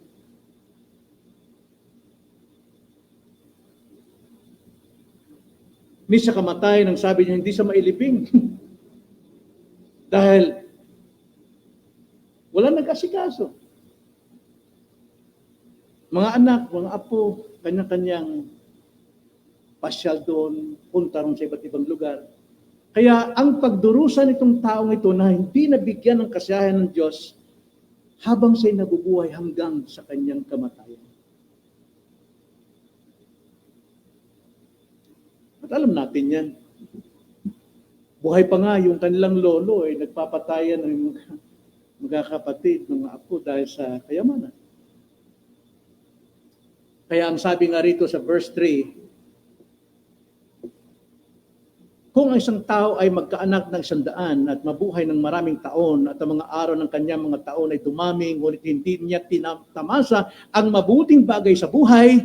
Hindi siya kamatay nang sabi niya, hindi siya mailibing. Dahil wala nag-asikaso. Mga anak, mga apo, kanya-kanyang pasyal doon, punta ron sa iba't ibang lugar. Kaya ang pagdurusa nitong taong ito na hindi nabigyan ng kasiyahan ng Diyos habang siya'y nabubuhay hanggang sa kanyang kamatayan. At alam natin yan. Buhay pa nga yung kanilang lolo ay nagpapatayan ng magkakapatid, mga apo dahil sa kayamanan. Kaya ang sabi nga rito sa verse 3, kung ang isang tao ay magkaanak ng 100 at mabuhay ng maraming taon at ang mga araw ng kanyang mga taon ay dumami, ngunit hindi niya tinatamasa ang mabuting bagay sa buhay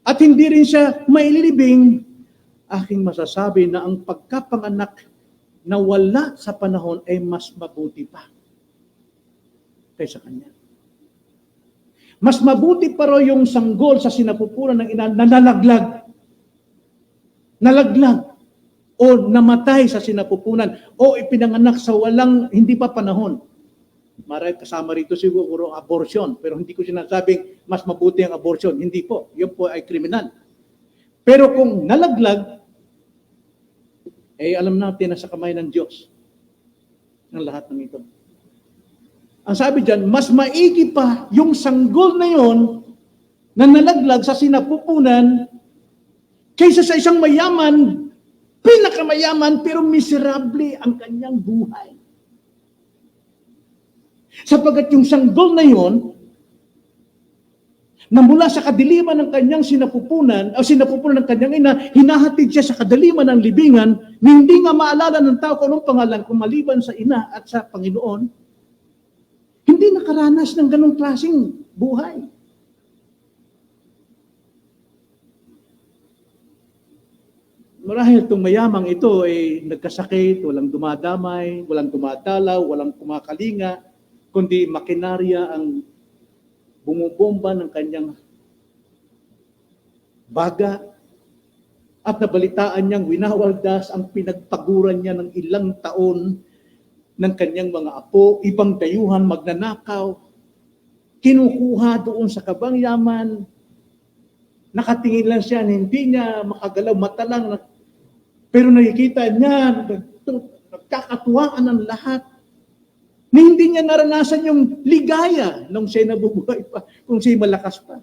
at hindi rin siya maililibing, aking masasabi na ang pagkapanganak na wala sa panahon ay mas mabuti pa kaysa kanya. Mas mabuti pa raw yung sanggol sa sinapupunan ng ina na nalaglag o namatay sa sinapupunan o ipinanganak sa walang hindi pa panahon. Maray kasama rito siguro abortion, pero hindi ko sinasabing mas mabuti ang abortion. Hindi po. Yun po ay kriminal. Pero kung nalaglag, alam natin na sa kamay ng Diyos ang lahat ng ito. Ang sabi dyan, mas maigi pa yung sanggol na yon na nalaglag sa sinapupunan kaysa sa isang mayaman, pinakamayaman, pero miserable ang kanyang buhay. Sapagkat yung sanggol na yon, na mula sa kadiliman ng kanyang sinapupunan, o sinapupunan ng kanyang ina, hinahatid siya sa kadiliman ng libingan, na hindi nga maalala ng tao kung anong pangalan, kung maliban sa ina at sa Panginoon, hindi nakaranas ng ganong klaseng buhay. Marahil itong mayamang ito ay nagkasakit, walang dumadamay, walang dumadalaw, walang kumakalinga, kundi makinarya ang bumubomba ng kanyang baga at nabalitaan niyang winawaldas ang pinagpaguran niya ng ilang taon ng kanyang mga apo, ibang dayuhan, magnanakaw, kinukuha doon sa kabangyaman, nakatingin lang siya, hindi niya makagalaw, mata lang, pero nakikita niya, nagkakatuwaan ang lahat, na hindi niya naranasan yung ligaya nung siya nabubuhay pa, kung siya malakas pa.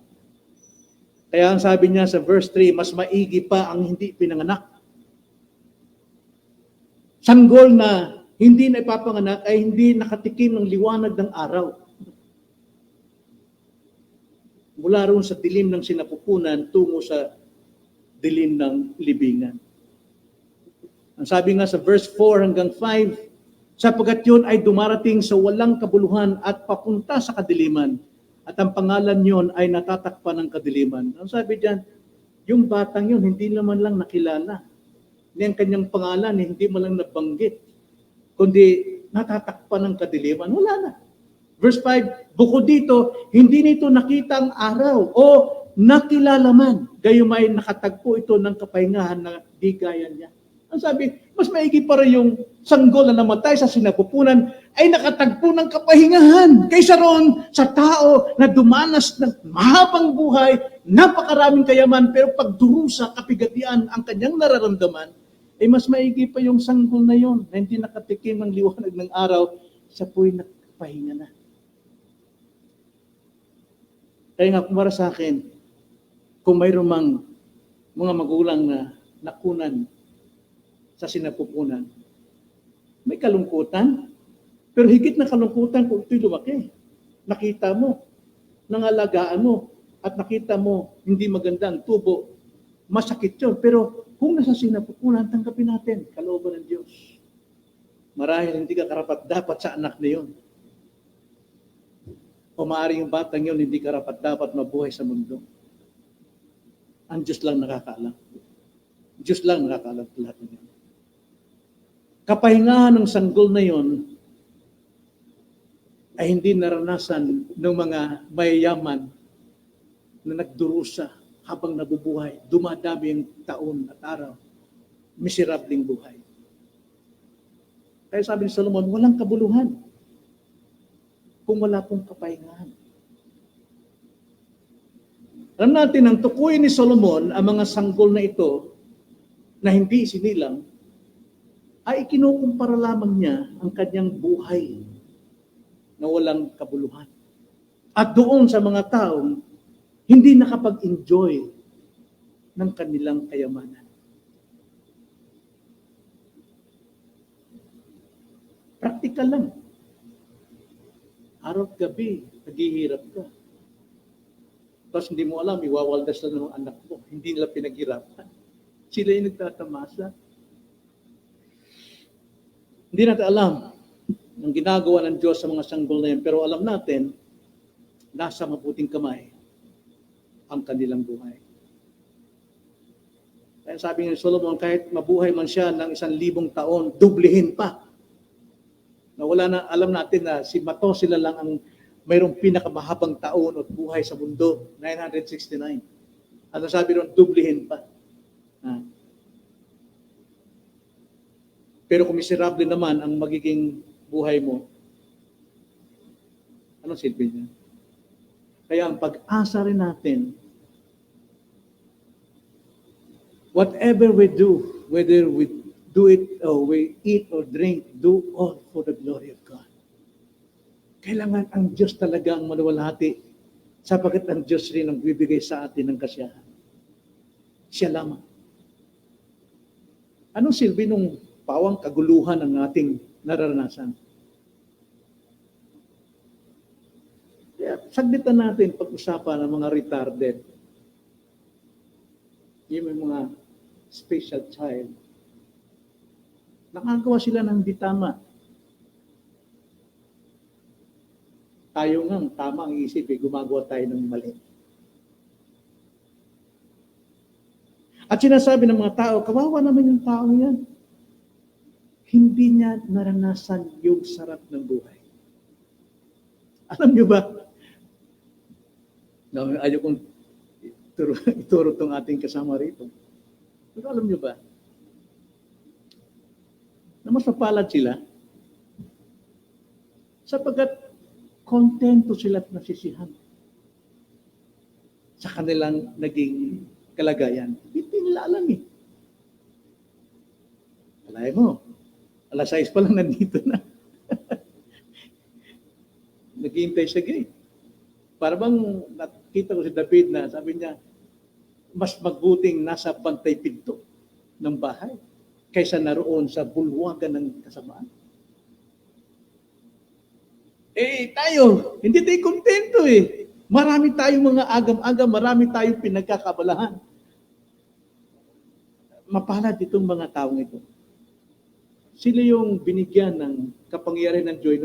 Kaya ang sabi niya sa verse 3, mas maigi pa ang hindi pinanganak. Sanggol na hindi na ipapanganak ay hindi nakatikim ng liwanag ng araw. Mula roon sa dilim ng sinapupunan tungo sa dilim ng libingan. Ang sabi nga sa verse 4 hanggang 5, sapagkat yun ay dumarating sa walang kabuluhan at papunta sa kadiliman, at ang pangalan yun ay natatakpan ng kadiliman. Ang sabi diyan, yung batang yun hindi naman lang nakilala. Hindi ang kanyang pangalan, hindi man lang nabanggit, kundi natatakpan ng kadiliman. Wala na. Verse 5, bukod dito, hindi nito nakita ang araw o nakilala man. Gayumay nakatagpo ito ng kapahingahan na di gaya niya. Ang sabi, mas maigi para yung sanggol na namatay sa sinapupunan ay nakatagpo ng kapahingahan kaysa roon sa tao na dumanas ng mahabang buhay, napakaraming kayaman, pero pagdurusa, kapigatian ang kanyang nararamdaman, ay mas maigi pa yung sanggol na yon na hindi nakatikim ng liwanag ng araw, siya po'y nakapahinga na. Kaya nga, kumara sa akin, kung mayroon mang mga magulang na nakunan sa sinapupunan, may kalungkutan, pero higit na kalungkutan kung ito'y lumaki. Nakita mo, nangalagaan mo, at nakita mo hindi maganda ang tubo masakit yun. Pero kung nasa sinapupunan, tanggapin natin, kalooban ng Diyos. Marahil hindi ka karapat-dapat sa anak na yun. O maaaring yung batang yun, hindi karapat-dapat mabuhay sa mundo. Ang Diyos lang nakakaalam. Diyos lang nakakaalam lahat ng yan. Kapahingahan ng sanggol na yon ay hindi naranasan ng mga mayayaman na nagdurusa habang nabubuhay. Dumadami ang taon at araw. Miserabling buhay. Kaya sabi ni Solomon, walang kabuluhan kung wala pong kapahingahan. Alam natin, ang tukuyin ni Solomon, ang mga sanggol na ito, na hindi sinilang, ay ikinukumpara lamang niya ang kanyang buhay na walang kabuluhan. At doon sa mga taong hindi nakapag-enjoy ng kanilang kayamanan. Praktikal lang. Araw at gabi, naghihirap ka. Tapos hindi mo alam, iwawaldas na ng anak mo. Hindi nila pinaghirapan. Sila yung nagtatamasa. Hindi natin alam ang ginagawa ng Diyos sa mga sanggol na yan. Pero alam natin, nasa mabuting kamay ang kanilang buhay. Kaya sabi ni Solomon, kahit mabuhay man siya ng 1,000 taon, dublihin pa. Na wala na, alam natin na si Methuselah lang ang mayroong pinakamahabang taon at buhay sa mundo, 969. Ano sabi ron, dublihin pa. Pero kung miserable naman ang magiging buhay mo, anong silbi niya? Kaya ang pag-asa rin natin, whatever we do, whether we do it or we eat or drink, do all for the glory of God. Kailangan ang Diyos talaga ang maluwalhati sapagkat ang Diyos rin ang bibigay sa atin ng kasiyahan. Siya lamang. Anong silbi nung pawang kaguluhan ng ating nararanasan? Kaya sagditan natin pag-usapan ng mga retarded. Yung mga special child. Nakagawa sila ng di tama. Tayo nga, tama ang isip, gumagawa tayo ng mali. At sinasabi ng mga tao, kawawa naman yung tao yan. Hindi niya naranasan yung sarap ng buhay. Alam niyo ba? Ayaw kong ituro itong ating kasama rito. Pero alam niyo ba? Na mas mapalad sila sapagkat kontento sila at nasisihan sa kanilang naging kalagayan. Hindi nila alam eh. Alay mo, alas 6 pa lang nandito na. Naghihintay sa gate. Para bang nakita ko si David na sabi niya, mas magbuting nasa bantay pinto ng bahay kaysa naroon sa bulwagan ng kasamaan. Tayo, hindi tayo kontento eh. Marami tayong mga agam-agam, marami tayong pinagkakabalahan. Mapalad itong mga taong ito. Sila yung binigyan ng kapangyarihan ng joy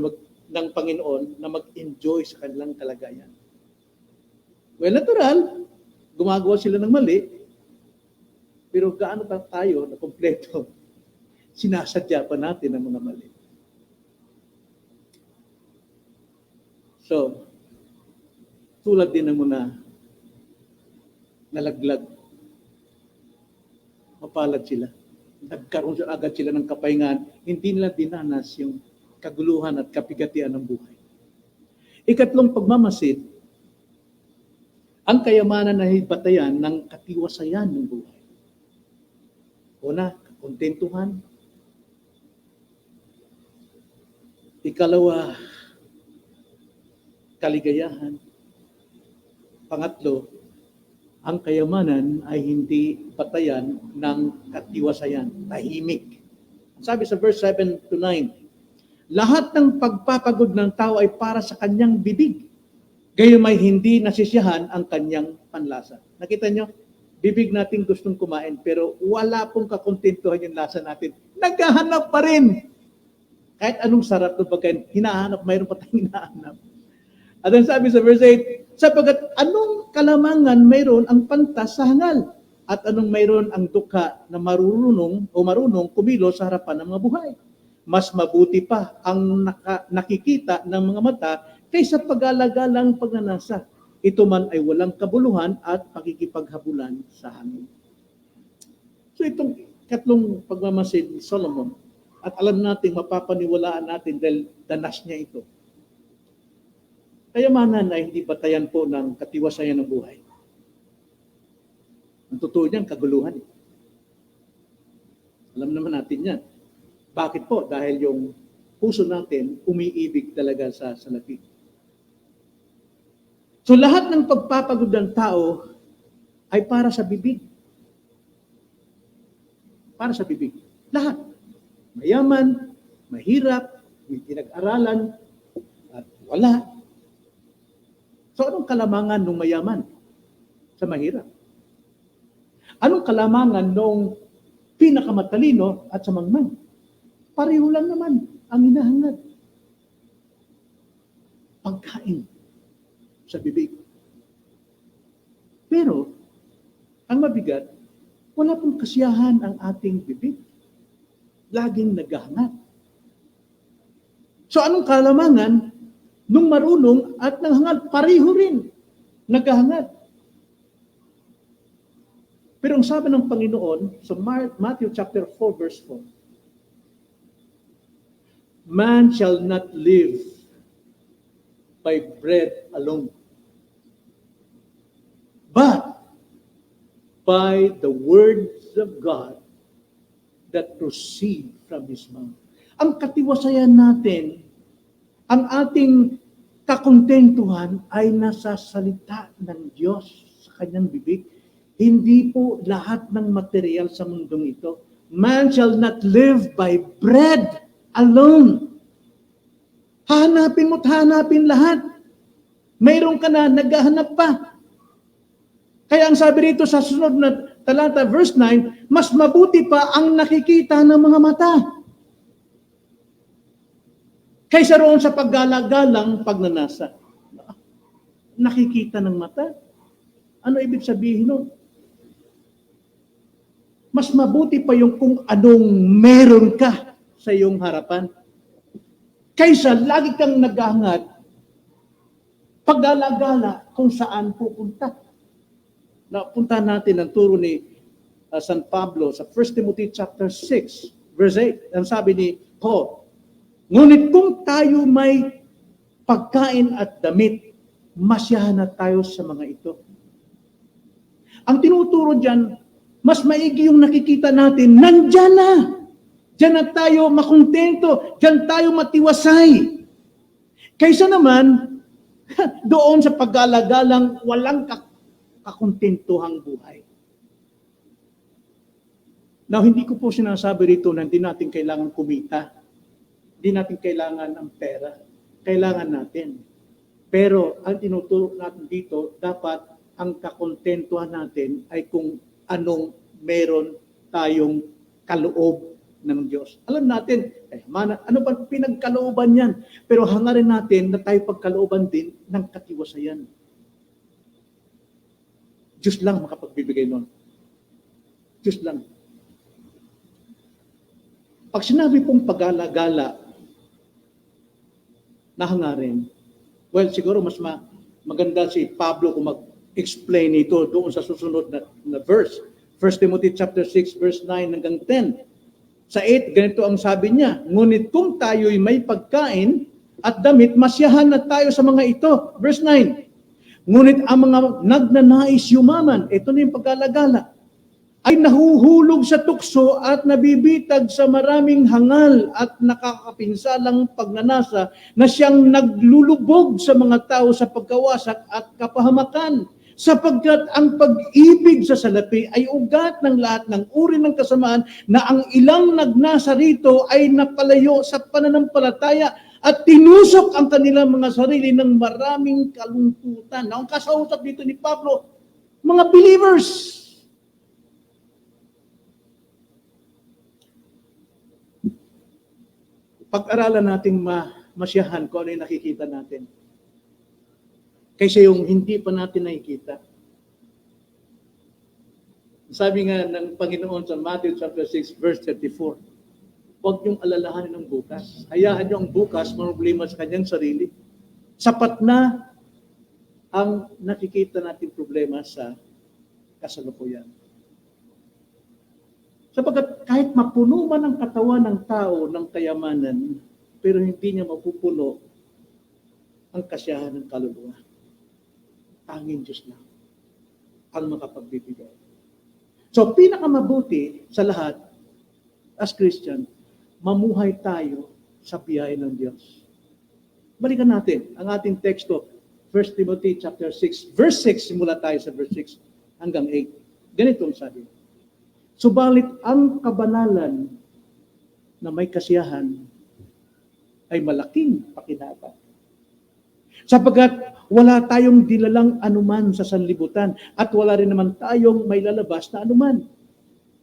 ng Panginoon na mag-enjoy sa kanilang kalagayan. Well, natural, gumagawa sila ng mali, pero gaano tayo na kompleto, sinasadya pa natin ang mga mali. So, tulad din ng mga nalaglag, mapalad sila. Nagkaroon agad sila ng kapahingahan, hindi nila dinanas yung kaguluhan at kapigatian ng buhay. Ikatlong pagmamasid, ang kayamanan na batayan ng katiwasayan ng buhay. Una, kontentuhan. Ikalawa, kaligayahan. Pangatlo, ang kayamanan ay hindi batayan ng katiwasayan, tahimik. Sabi sa verse 7 to 9, lahat ng pagpapagod ng tao ay para sa kanyang bibig. Gayon may hindi nasisiyahan ang kanyang panlasa. Nakita nyo? bibig natin gustong kumain, pero wala pong kakontentuhan yung lasa natin. Naghahanap pa rin. Kahit anong sarap ng pagkain, hinahanap, mayroon pa tayong hinahanap. At ang sabi sa verse 8, sapagat anong kalamangan mayroon ang pantas sa hangal? At anong mayroon ang dukha na marunong kumilos sa harapan ng mga buhay? Mas mabuti pa ang nakikita ng mga mata kaysa pag-alagalang pagnanasa. Ito man ay walang kabuluhan at pakikipaghabulan sa hangin. So itong katlong pagmamasid ni Solomon, at alam natin, mapapaniwalaan natin dahil danas niya ito. Kayamanan ay hindi batayan po ng katiwasayan ng buhay. Ang totoo niyan, kaguluhan. Alam naman natin yan. Bakit po? Dahil yung puso natin umiibig talaga sa salapi. So lahat ng pagpapagod ng tao ay para sa bibig. Para sa bibig. Lahat. Mayaman, mahirap, may pinag-aralan, at wala. So anong kalamangan ng mayaman sa mahirap? Anong kalamangan ng pinakamatalino at sa mangmang? Pareho lang naman ang hinahangad. Pagkain sa bibig. Pero, ang mabigat, wala pong kasiyahan ang ating bibig. Laging naghahangad. So anong kalamangan nung marunong at nanghangad? Pareho rin. Naghahangad. Pero ang sabi ng Panginoon sa Matthew chapter 4 verse 4, man shall not live by bread alone, but by the words of God that proceed from His mouth. Ang katiwasayan natin, ang ating kakontentuhan ay nasa salita ng Diyos sa kanyang bibig. Hindi po lahat ng material sa mundong ito. Man shall not live by bread alone. Hanapin mo't hanapin lahat. Mayroon ka na, naghahanap pa. Kaya ang sabi rito sa sunod na talata, verse 9, mas mabuti pa ang nakikita ng mga mata kaysa roon sa paggalagalang pagnanasa. Nakikita ng mata? Ano ibig sabihin nun? Mas mabuti pa yung kung anong meron ka sa iyong harapan. Kaysa lagi kang naghahangad, paggalagala kung saan pupunta. Napunta natin ang turo ni San Pablo sa 1 Timothy chapter 6, verse 8. Ang sabi ni Paul, ngunit kung tayo may pagkain at damit, masyahan na tayo sa mga ito. Ang tinuturo dyan, mas maigi yung nakikita natin, nandyan na. Diyan na tayo makontento, diyan tayo matiwasay. Kaysa naman, doon sa pag-alagalang walang kakontentuhang buhay. Now, hindi ko po sinasabi rito na hindi natin kailangan kumita. Hindi natin kailangan ng pera. Kailangan natin. Pero ang tinuturo natin dito, dapat ang kakontentuhan natin ay kung anong meron tayong kaloob ng Diyos. Alam natin, ano ba pinagkalooban yan? Pero hangarin natin na tayo pagkalooban din ng katiwasayan. Diyos lang makapagbibigay nun. Diyos lang. Pag sinabi pong pag-alagala na hangarin, well, siguro mas maganda si Pablo kung mag-explain ito doon sa susunod na verse. 1 Timothy chapter 6, verse 9 hanggang 10. Sa 8, ganito ang sabi niya, ngunit kung tayo'y may pagkain at damit, masyahan na tayo sa mga ito. Verse 9, ngunit ang mga nagnanais yumaman, ito na yung pag-alagala, ay nahuhulog sa tukso at nabibitag sa maraming hangal at nakakapinsalang pagnanasa na siyang naglulubog sa mga tao sa pagkawasak at kapahamakan. Sapagkat ang pag-ibig sa salapi ay ugat ng lahat ng uri ng kasamaan na ang ilang nagnasa rito ay napalayo sa pananampalataya at tinusok ang kanilang mga sarili ng maraming kalungkutan. Now, ang kasausap dito ni Pablo, mga believers, pag-aralan nating masiyahan kung ano yung nakikita natin. Kaysa yung hindi pa natin nakikita. Sabi nga ng Panginoon sa Matthew chapter 6, verse 34, huwag niyong alalahanin ng bukas. Hayaan niyo ang bukas, problema sa kanyang sarili. Sapat na ang nakikita nating problema sa kasalukuyan. Sapagkat kahit mapuno man ang katawan ng tao ng kayamanan, pero hindi niya mapupuno ang kasiyahan ng kaluluwa. Tanging Diyos lang ang makapagbibigay. So, pinakamabuti sa lahat, as Christian, mamuhay tayo sa biyaya ng Diyos. Balikan natin ang ating teksto, 1 Timothy chapter 6, verse 6, simula tayo sa verse 6 hanggang 8. Ganito ang sabi. Subalit ang kabanalan na may kasiyahan ay malaking pakinabang. Sapagkat wala tayong dilalang anuman sa sanlibutan at wala rin naman tayong may lalabas na anuman.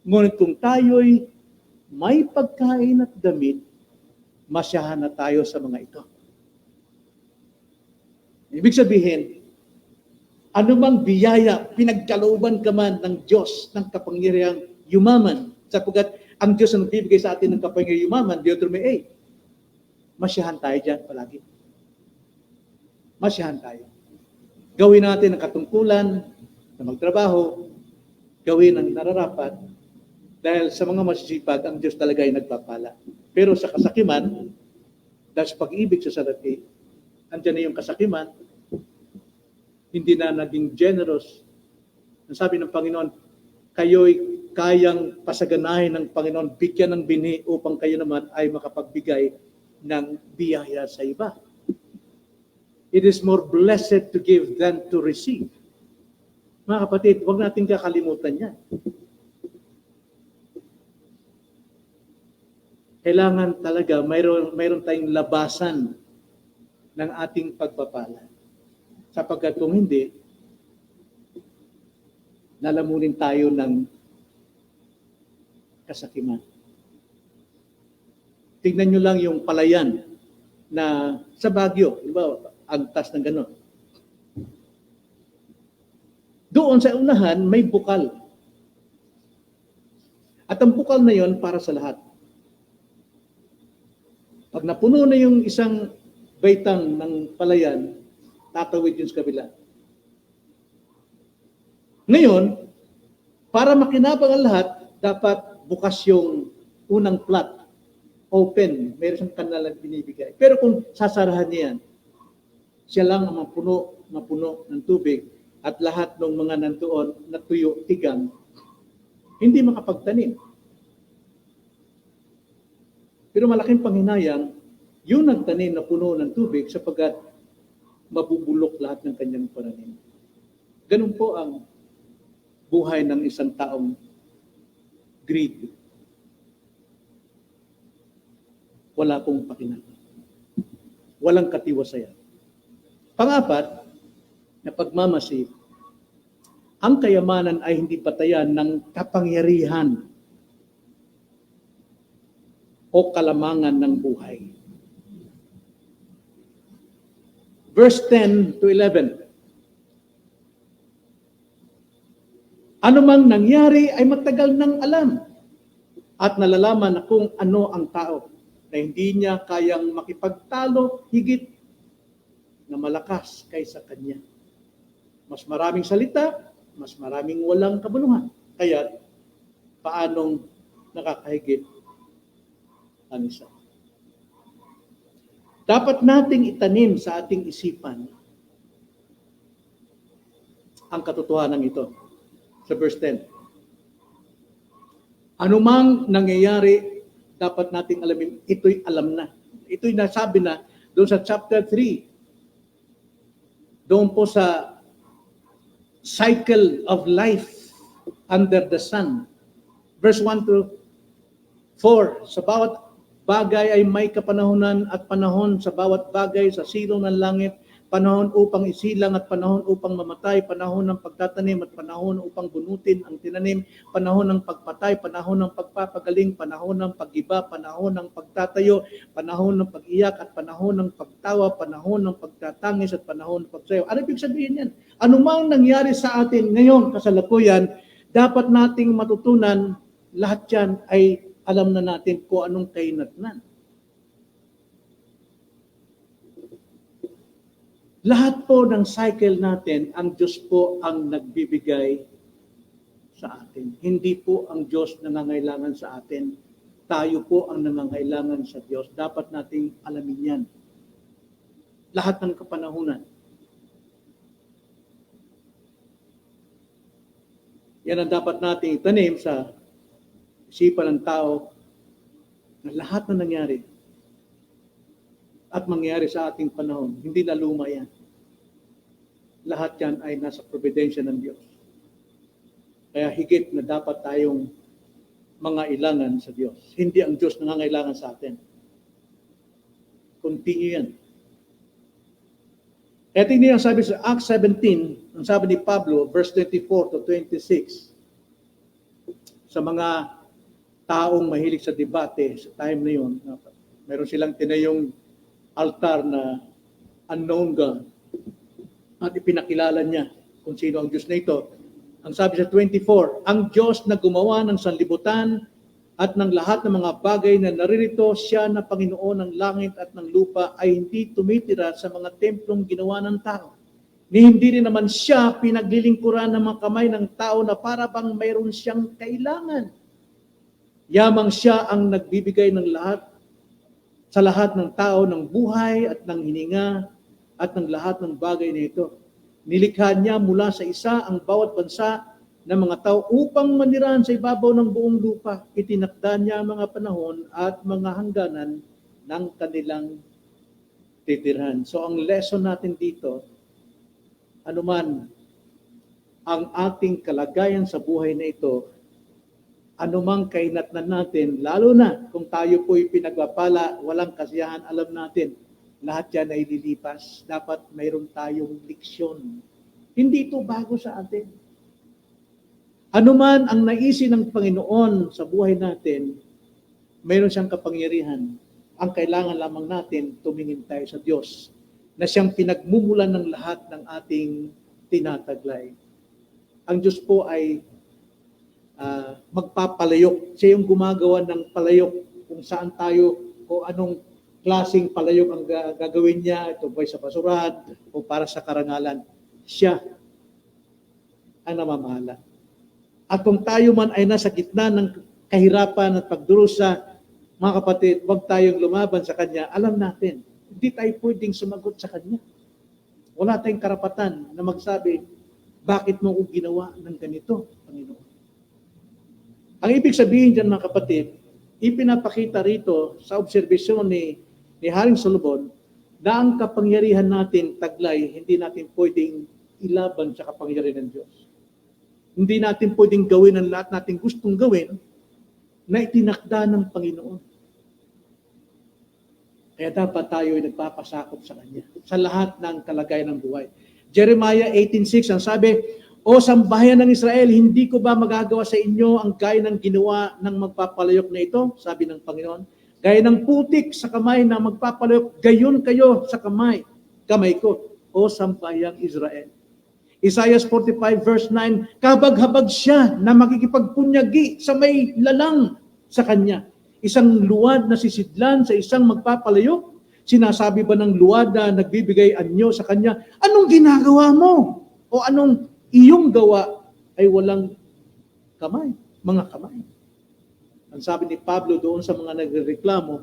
Ngunit kung tayo'y may pagkain at damit, masyahan na tayo sa mga ito. Ibig sabihin, anumang biyaya, pinagkalooban ka man ng Diyos ng kapangyarihang yumaman, sapagkat ang Diyos ang nagbibigay sa atin ng kapangyarihang yumaman, Deuteronomy 8, masyahan tayo dyan palagi. Masyahan tayo. Gawin natin ang katungkulan na magtrabaho, gawin ang nararapat, dahil sa mga masisipag, ang Diyos talaga ay nagpapala. Pero sa kasakiman, dahil sa pag-ibig sa sarili, andyan na yung kasakiman, hindi na naging generous. Ang sabi ng Panginoon, kayo'y kayang pasaganahin ng Panginoon, bigyan ng binhi upang kayo naman ay makapagbigay ng biyaya sa iba. It is more blessed to give than to receive. Mga kapatid, huwag natin kakalimutan yan. Kailangan talaga mayroon tayong labasan ng ating pagpapala. Sapagkat kung hindi, lalamunin tayo ng kasakiman. Tignan nyo lang yung palayan na sa Baguio, di ba, agtas ng gano'n. Doon sa unahan, may bukal. At ang bukal na yon para sa lahat. Pag napuno na yung isang baitang ng palayan, tatawid yun sa kabila. Ngayon, para makinabang ang lahat, dapat bukas yung unang plat. Open. Meron siyang kanal na binibigay. Pero kung sasarahan niya yan, siya lang ang mapuno ng tubig at lahat ng mga nandoon na tuyo, tigang, hindi makapagtanim. Pero malaking panghinayang, yung nagtanim na puno ng tubig sapagkat mabubulok lahat ng kanyang pananim. Ganun po ang buhay ng isang taong greed. Wala pong pakinabang. Walang katiwasayan. Pangapat, na pagmamasid, ang kayamanan ay hindi batayan ng kapangyarihan o kalamangan ng buhay. Verse 10 to 11. Ano mang nangyari ay matagal nang alam at nalalaman na kung ano ang tao na hindi niya kayang makipagtalo higit na malakas kaysa kanya. Mas maraming salita, mas maraming walang kabuluhan. Kaya paanong nakakahigit ang isa? Dapat nating itanim sa ating isipan ang katotohanan ito. Sa verse 10. Anumang nangyayari, dapat nating alamin, ito'y alam na. Ito'y nasabi na doon sa chapter 3. Doon po sa cycle of life under the sun. Verse 1 to 4. Sa bawat bagay ay may kapanahunan at panahon sa bawat bagay sa silong ng langit panahon upang isilang at panahon upang mamatay, panahon ng pagtatanim at panahon upang bunutin ang tinanim, panahon ng pagpatay, panahon ng pagpapagaling, panahon ng pag-iba, panahon ng pagtatayo, panahon ng pag-iyak at panahon ng pagtawa, panahon ng pagtatangis at panahon ng pagsayaw. Ano ibig sabihin yan? Ano mang nangyari sa atin ngayon kasalukuyan, dapat nating matutunan, lahat yan ay alam na natin kung anong kahinatnan. Lahat po ng cycle natin, ang Diyos po ang nagbibigay sa atin. Hindi po ang Diyos nangangailangan sa atin. Tayo po ang nangangailangan sa Diyos. Dapat nating alamin yan. Lahat ng kapanahunan. Yan ang dapat nating itanim sa isipan ng tao na lahat na nangyari at mangyari sa ating panahon, hindi na luma yan. Lahat yan ay nasa providensya ng Diyos. Kaya higit na dapat tayong mga ilangan sa Diyos. Hindi ang Diyos nangangailangan sa atin. Continue yan. Kaya tingnan ang sabi sa Acts 17, ang sabi ni Pablo, verse 24 to 26, sa mga taong mahilig sa debate sa time na yun, meron silang tinayong altar na unknown God at ipinakilala niya kung sino ang Diyos na ito. Ang sabi sa 24, ang Diyos na gumawa ng sanlibutan at ng lahat ng mga bagay na naririto, siya na Panginoon ng langit at ng lupa ay hindi tumitira sa mga templong ginawa ng tao. Ni hindi rin naman siya pinaglilingkuran ng mga kamay ng tao na para bang mayroon siyang kailangan. Yamang siya ang nagbibigay ng lahat sa lahat ng tao ng buhay at ng hininga at ng lahat ng bagay na ito. Nilikha niya mula sa isa ang bawat bansa ng mga tao upang manirahan sa ibabaw ng buong lupa. Itinakda niya ang mga panahon at mga hangganan ng kanilang titirhan. So ang lesson natin dito, anuman ang ating kalagayan sa buhay na ito, anumang kahinatnan natin, lalo na kung tayo po'y pinagpapala, walang kasiyahan, alam natin, lahat yan ay lilipas. Dapat mayroon tayong leksyon. Hindi ito bago sa atin. Anuman ang naisin ng Panginoon sa buhay natin, mayroon siyang kapangyarihan. Ang kailangan lamang natin, tumingin tayo sa Diyos, na siyang pinagmumulan ng lahat ng ating tinataglay. Ang Diyos po ay magpapalayok. Siya yung gumagawa ng palayok kung saan tayo o anong klaseng palayok ang gagawin niya, ito ba sa basurahan o para sa karangalan. Siya ang namamahala. At kung tayo man ay nasa gitna ng kahirapan at pagdurusa, mga kapatid, huwag tayong lumaban sa Kanya. Alam natin, hindi tayo pwedeng sumagot sa Kanya. Wala tayong karapatan na magsabi, bakit mo ko ginawa ng ganito, Panginoon? Ang ibig sabihin dyan, mga kapatid, ipinapakita rito sa obserbasyon ni Haring Solomon na ang kapangyarihan natin taglay, hindi natin pwedeng ilaban sa kapangyarihan ng Diyos. Hindi natin pwedeng gawin ang lahat natin gustong gawin na itinakda ng Panginoon. Kaya dapat tayo ay nagpapasakop sa Kanya sa lahat ng kalagayan ng buhay. Jeremiah 18:6 ang sabi, O sambahayan ng Israel, hindi ko ba magagawa sa inyo ang gaya ng ginawa ng magpapalayok na ito? Sabi ng Panginoon. Gaya ng putik sa kamay na magpapalayok, gayon kayo sa kamay ko, o sambayang Israel. Isaiah 45 verse 9, kabag-habag siya na makikipagpunyagi sa may lalang sa kanya. Isang luwad na sisidlan sa isang magpapalayok. Sinasabi ba ng luwad na nagbibigay anyo sa kanya, anong ginagawa mo? O anong iyong gawa ay walang kamay, mga kamay. Ang sabi ni Pablo doon sa mga nagrereklamo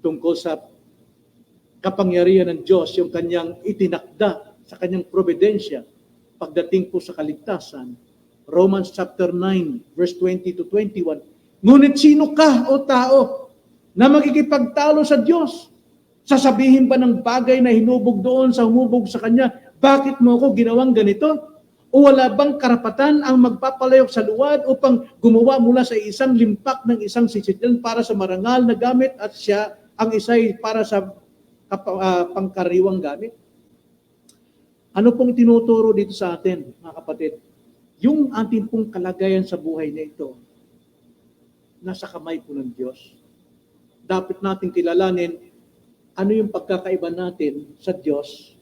tungkol sa kapangyarihan ng Diyos, yung kanyang itinakda sa kanyang providensya pagdating po sa kaligtasan. Romans chapter 9, verse 20 to 21. Ngunit sino ka, o tao, na makikipagtalo sa Diyos? Sasabihin ba ng bagay na hinubog doon sa humubog sa Kanya, bakit mo ako ginawang ganito? O wala bang karapatan ang magpapalayok sa luwad upang gumawa mula sa isang limpak ng isang sisidlan para sa marangal na gamit at siya ang isa'y para sa pangkariwang gamit? Ano pong tinuturo dito sa atin, mga kapatid? Yung ating pong kalagayan sa buhay na ito, nasa kamay po ng Diyos. Dapat natin kilalanin ano yung pagkakaiba natin sa Diyos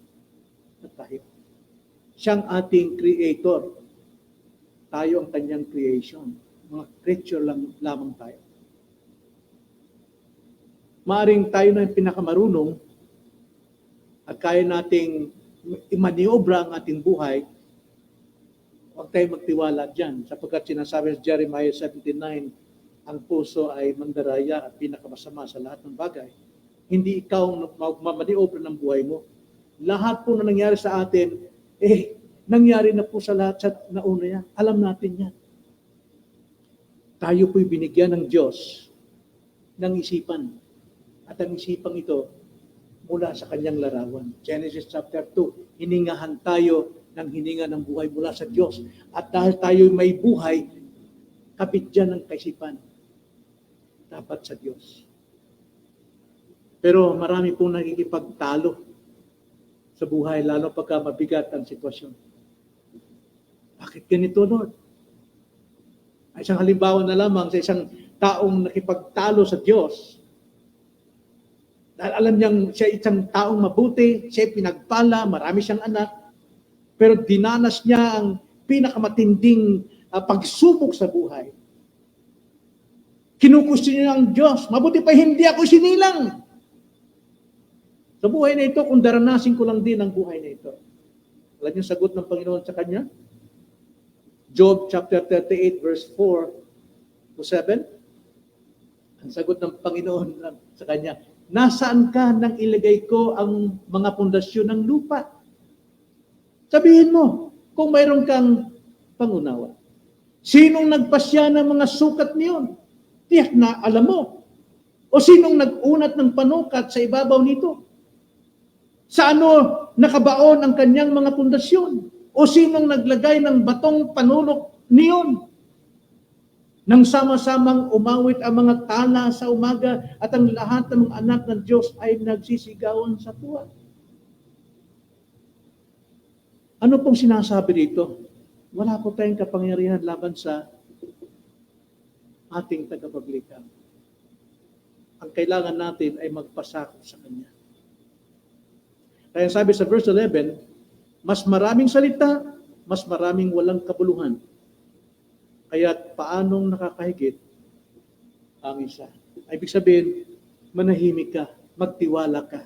at tayo. Siyang ating creator. Tayo ang kanyang creation. Mga creature lang lamang tayo. Maaring tayo na yung pinakamarunong at kaya nating imaniobra ang ating buhay, huwag tayo magtiwala dyan. Sapagkat sinasabi sa Jeremiah 17:9, ang puso ay mandaraya at pinakamasama sa lahat ng bagay. Hindi ikaw mamaniobra ng buhay mo. Lahat po na nangyari sa atin, nangyari na po sa lahat sa nauna yan. Alam natin yan. Tayo po'y binigyan ng Diyos ng isipan. At ang isipang ito, mula sa kanyang larawan. Genesis chapter 2, hiningahan tayo ng hininga ng buhay mula sa Diyos. At dahil tayo may buhay, kapit dyan ng kaisipan. Dapat sa Diyos. Pero marami pong nakikipagtalo sa buhay, lalo pagka mabigat ang sitwasyon. Bakit ganito, Lord? Ay isang halimbawa na lamang sa isang taong nakipagtalo sa Diyos. Dahil alam niyang siya isang taong mabuti, siya pinagpala, marami siyang anak, pero dinanas niya ang pinakamatinding pagsubok sa buhay. Kinukusto niya ang Diyos, mabuti pa hindi ako sinilang. Sa buhay na ito, kung daranasin ko lang din ang buhay na ito. Alam niyo sagot ng Panginoon sa kanya? Job chapter 38 verse 4 to 7. Ang sagot ng Panginoon sa kanya, nasaan ka nang ilagay ko ang mga pundasyon ng lupa? Sabihin mo, kung mayroon kang pangunawa. Sinong nagpasya ng mga sukat niyon? Tiyak na alam mo. O sinong nag-unat ng panukat sa ibabaw nito? Sa ano nakabaon ang kanyang mga pundasyon? O sinong naglagay ng batong panulok niyon? Nang sama-samang umawit ang mga tala sa umaga at ang lahat ng mga anak ng Diyos ay nagsisigawan sa tuwa. Ano pong sinasabi dito? Wala po tayong kapangyarihan laban sa ating tagapaglikha. Ang kailangan natin ay magpasakop sa Kanya. Kaya sabi sa verse 11, mas maraming salita, mas maraming walang kabuluhan. Kaya't paanong nakakahigit ang isa? Ibig sabihin, manahimik ka, magtiwala ka,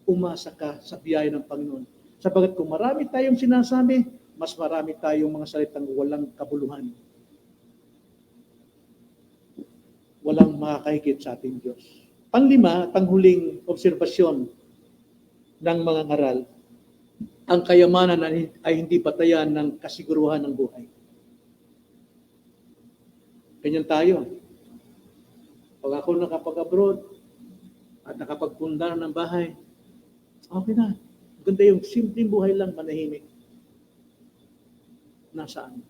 umasa ka sa biyaya ng Panginoon. Sapagat kung marami tayong sinasabi, mas marami tayong mga salitang walang kabuluhan. Walang makakahigit sa ating Diyos. Panglima, panghuling obserbasyon ng mga ngaral, ang kayamanan ay hindi batayan ng kasiguruhan ng buhay. Ganyan tayo. Pag ako nakapag-abroad at nakapagpundar ng bahay, okay na. Ganda yung simpleng buhay lang, manahimik. Nasaan?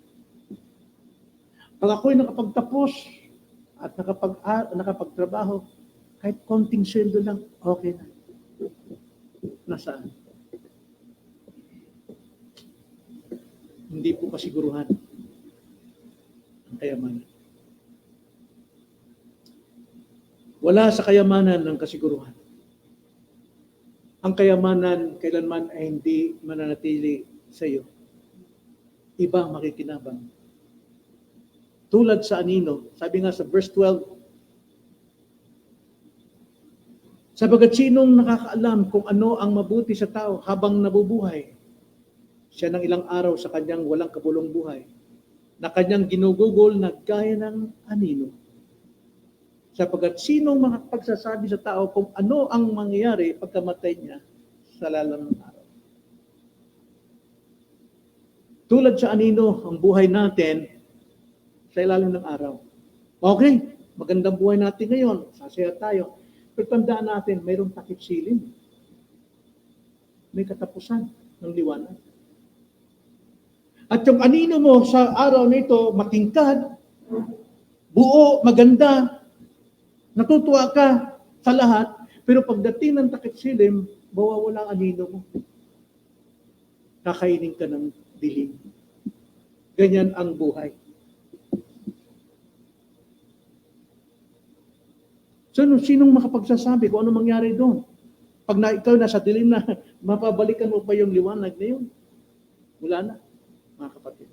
Pag ako'y nakapagtapos at nakapagtrabaho, kahit konting sweldo lang, okay na. Nasaan? Hindi po kasiguruhan ang kayamanan. Wala sa kayamanan ng kasiguruhan. Ang kayamanan kailanman ay hindi mananatili sa iyo. Iba ang makikinabang. Tulad sa anino, sabi nga sa verse 12, sabagat sinong nakakaalam kung ano ang mabuti sa tao habang nabubuhay, siya ng ilang araw sa kanyang walang kabulong buhay, na kanyang ginugugol na gaya ng anino. Sapagat sinong makapagsasabi sa tao kung ano ang mangyayari pagkamatay niya sa lalang ng araw. Tulad sa anino, ang buhay natin sa ilalim ng araw. Okay, magandang buhay natin ngayon, sasaya tayo. Pero tandaan natin, mayroong takip silim. May katapusan ng liwanag. At yung anino mo sa araw na ito, matingkad, buo, maganda, natutuwa ka sa lahat, pero pagdating ng takip silim, mawawala ang anino mo. kakainin ka ng dilim. Ganyan ang buhay. So, sinong makapagsasabi kung ano mangyari doon? Pag ikaw nasa dilim na, mapabalikan mo pa yung liwanag na yun? Wala na, mga kapatid.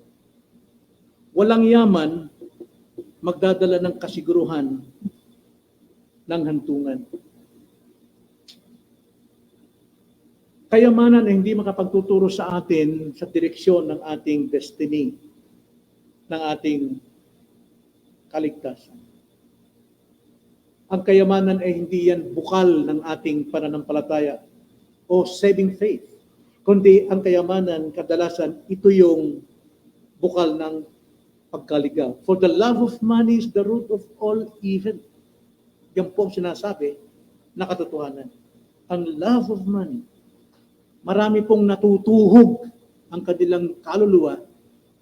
Walang yaman magdadala ng kasiguruhan ng hantungan. Kayamanan ay hindi makapagtuturo sa atin sa direksyon ng ating destiny, ng ating kaligtasan. Ang kayamanan ay hindi yan bukal ng ating pananampalataya o saving faith, kundi ang kayamanan kadalasan ito yung bukal ng pagkaligaw. For the love of money is the root of all evil. Yan po ang sinasabi na katotohanan. Ang love of money, marami pong natutuhog ang kanilang kaluluwa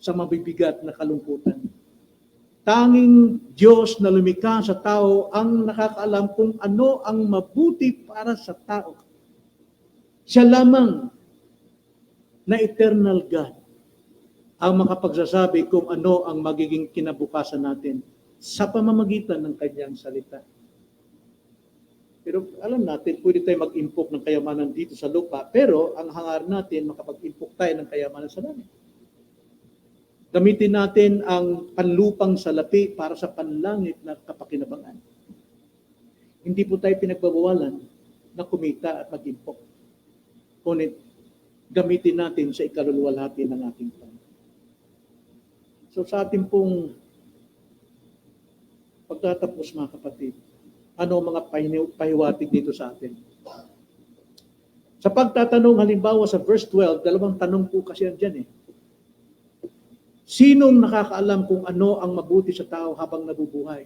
sa mabibigat na kalungkutan. Tanging Diyos na lumikha sa tao ang nakakaalam kung ano ang mabuti para sa tao. Siya lamang na eternal God ang makapagsasabi kung ano ang magiging kinabukasan natin sa pamamagitan ng kanyang salita. Pero alam natin, pwede tayo mag-impok ng kayamanan dito sa lupa, pero ang hangar natin, makapag-impok tayo ng kayamanan sa langit. Gamitin natin ang panlupang salapi para sa panlangit na kapakinabangan. Hindi po tayo pinagbabawalan na kumita at mag-impok. Ngunit gamitin natin sa ikaluluwalhati ng ating Panginoon. So sa ating pong pagtatapos, mga kapatid, ano mga pahiwatig dito sa atin? Sa pagtatanong, halimbawa sa verse 12, dalawang tanong po kasi yan dyan eh. Sinong nakakaalam kung ano ang mabuti sa tao habang nabubuhay?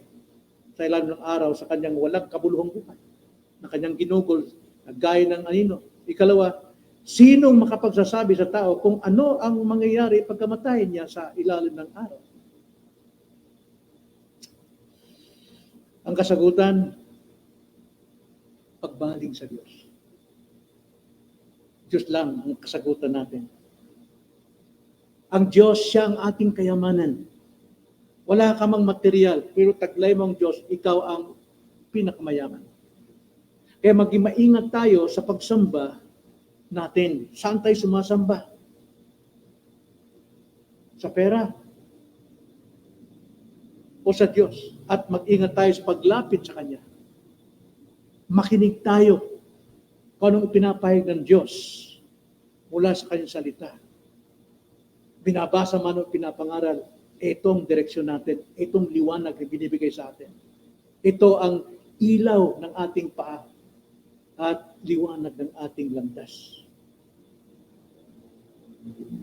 Sa ilalim ng araw, sa kanyang walang kabuluhang buhay, na kanyang ginugol, na gaya ng anino. Ikalawa, sinong makapagsasabi sa tao kung ano ang mangyayari pagkamatay niya sa ilalim ng araw? Ang kasagutan, pagbaling sa Diyos. Diyos lang ang kasagutan natin. Ang Diyos, siya ang ating kayamanan. Wala ka mang material, pero taglay mong Diyos, ikaw ang pinakamayaman. Kaya maging maingat tayo sa pagsamba natin. Saan tayo sumasamba? Sa pera? O sa Diyos? At mag-ingat tayo sa paglapit sa Kanya. Makinig tayo kung anong ipinapahayag ng Diyos mula sa Kanyang salita. Binabasa man o pinapangaral, itong direksyon natin, itong liwanag na binibigay sa atin. Ito ang ilaw ng ating paa at liwanag ng ating landas.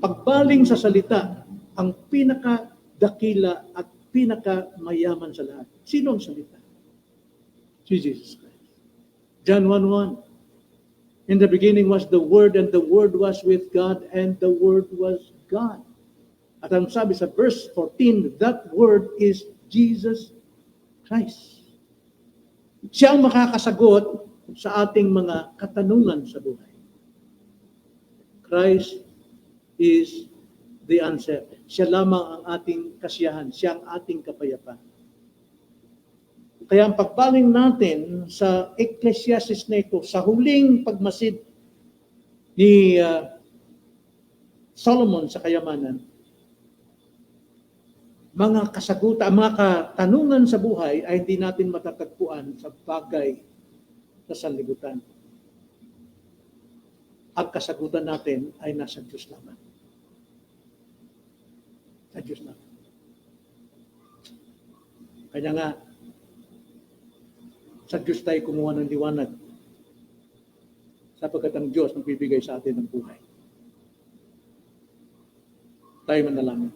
Pagbaling sa salita, ang pinakadakila at pinakamayaman sa lahat. Sino ang salita? Si Jesus Christ. John 1:1. In the beginning was the Word, and the Word was with God, and the Word was God. At ang sabi sa verse 14, that Word is Jesus Christ. Siya ang makakasagot sa ating mga katanungan sa buhay. Christ is the answer. Siya lamang ang ating kasiyahan. Siya ang ating kapayapaan. Kaya ang pagbaling natin sa Ecclesiastes na ito, sa huling pagmasid ni Solomon sa kayamanan, mga kasagutan, mga katanungan sa buhay ay hindi natin matatagpuan sa bagay sa sanlibutan. Ang kasagutan natin ay nasa Diyos lamang. Sa Diyos lamang. Kaya nga, sa Diyos tayo kumuha ng liwanag sapagkat ang Diyos nagbibigay sa atin ng buhay. Tayo manalangin.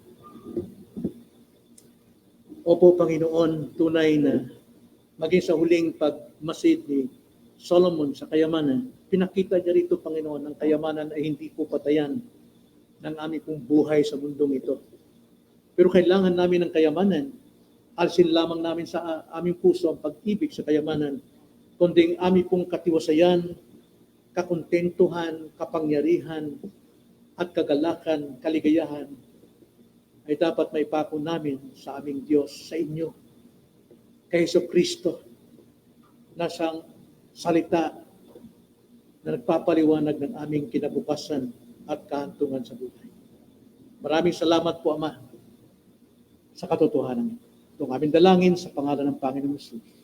Opo, Panginoon, tunay na maging sa huling pagmasid ni Solomon sa kayamanan, pinakita niya rito, Panginoon, ang kayamanan ay hindi po patayan ng aming pong buhay sa mundong ito. Pero kailangan namin ng kayamanan. Alsin lamang namin sa aming puso ang pag-ibig sa kayamanan, kundi ang aming pong katiwasayan, kakontentuhan, kapangyarihan, at kagalakan, kaligayahan ay dapat maipako namin sa aming Diyos, sa inyo, kay Jesucristo, na siyang salita na nagpapaliwanag ng aming kinabukasan at kahantungan sa buhay. Maraming salamat po, Ama, sa katotohanan. Itong aming dalangin sa pangalan ng Panginoon Hesus.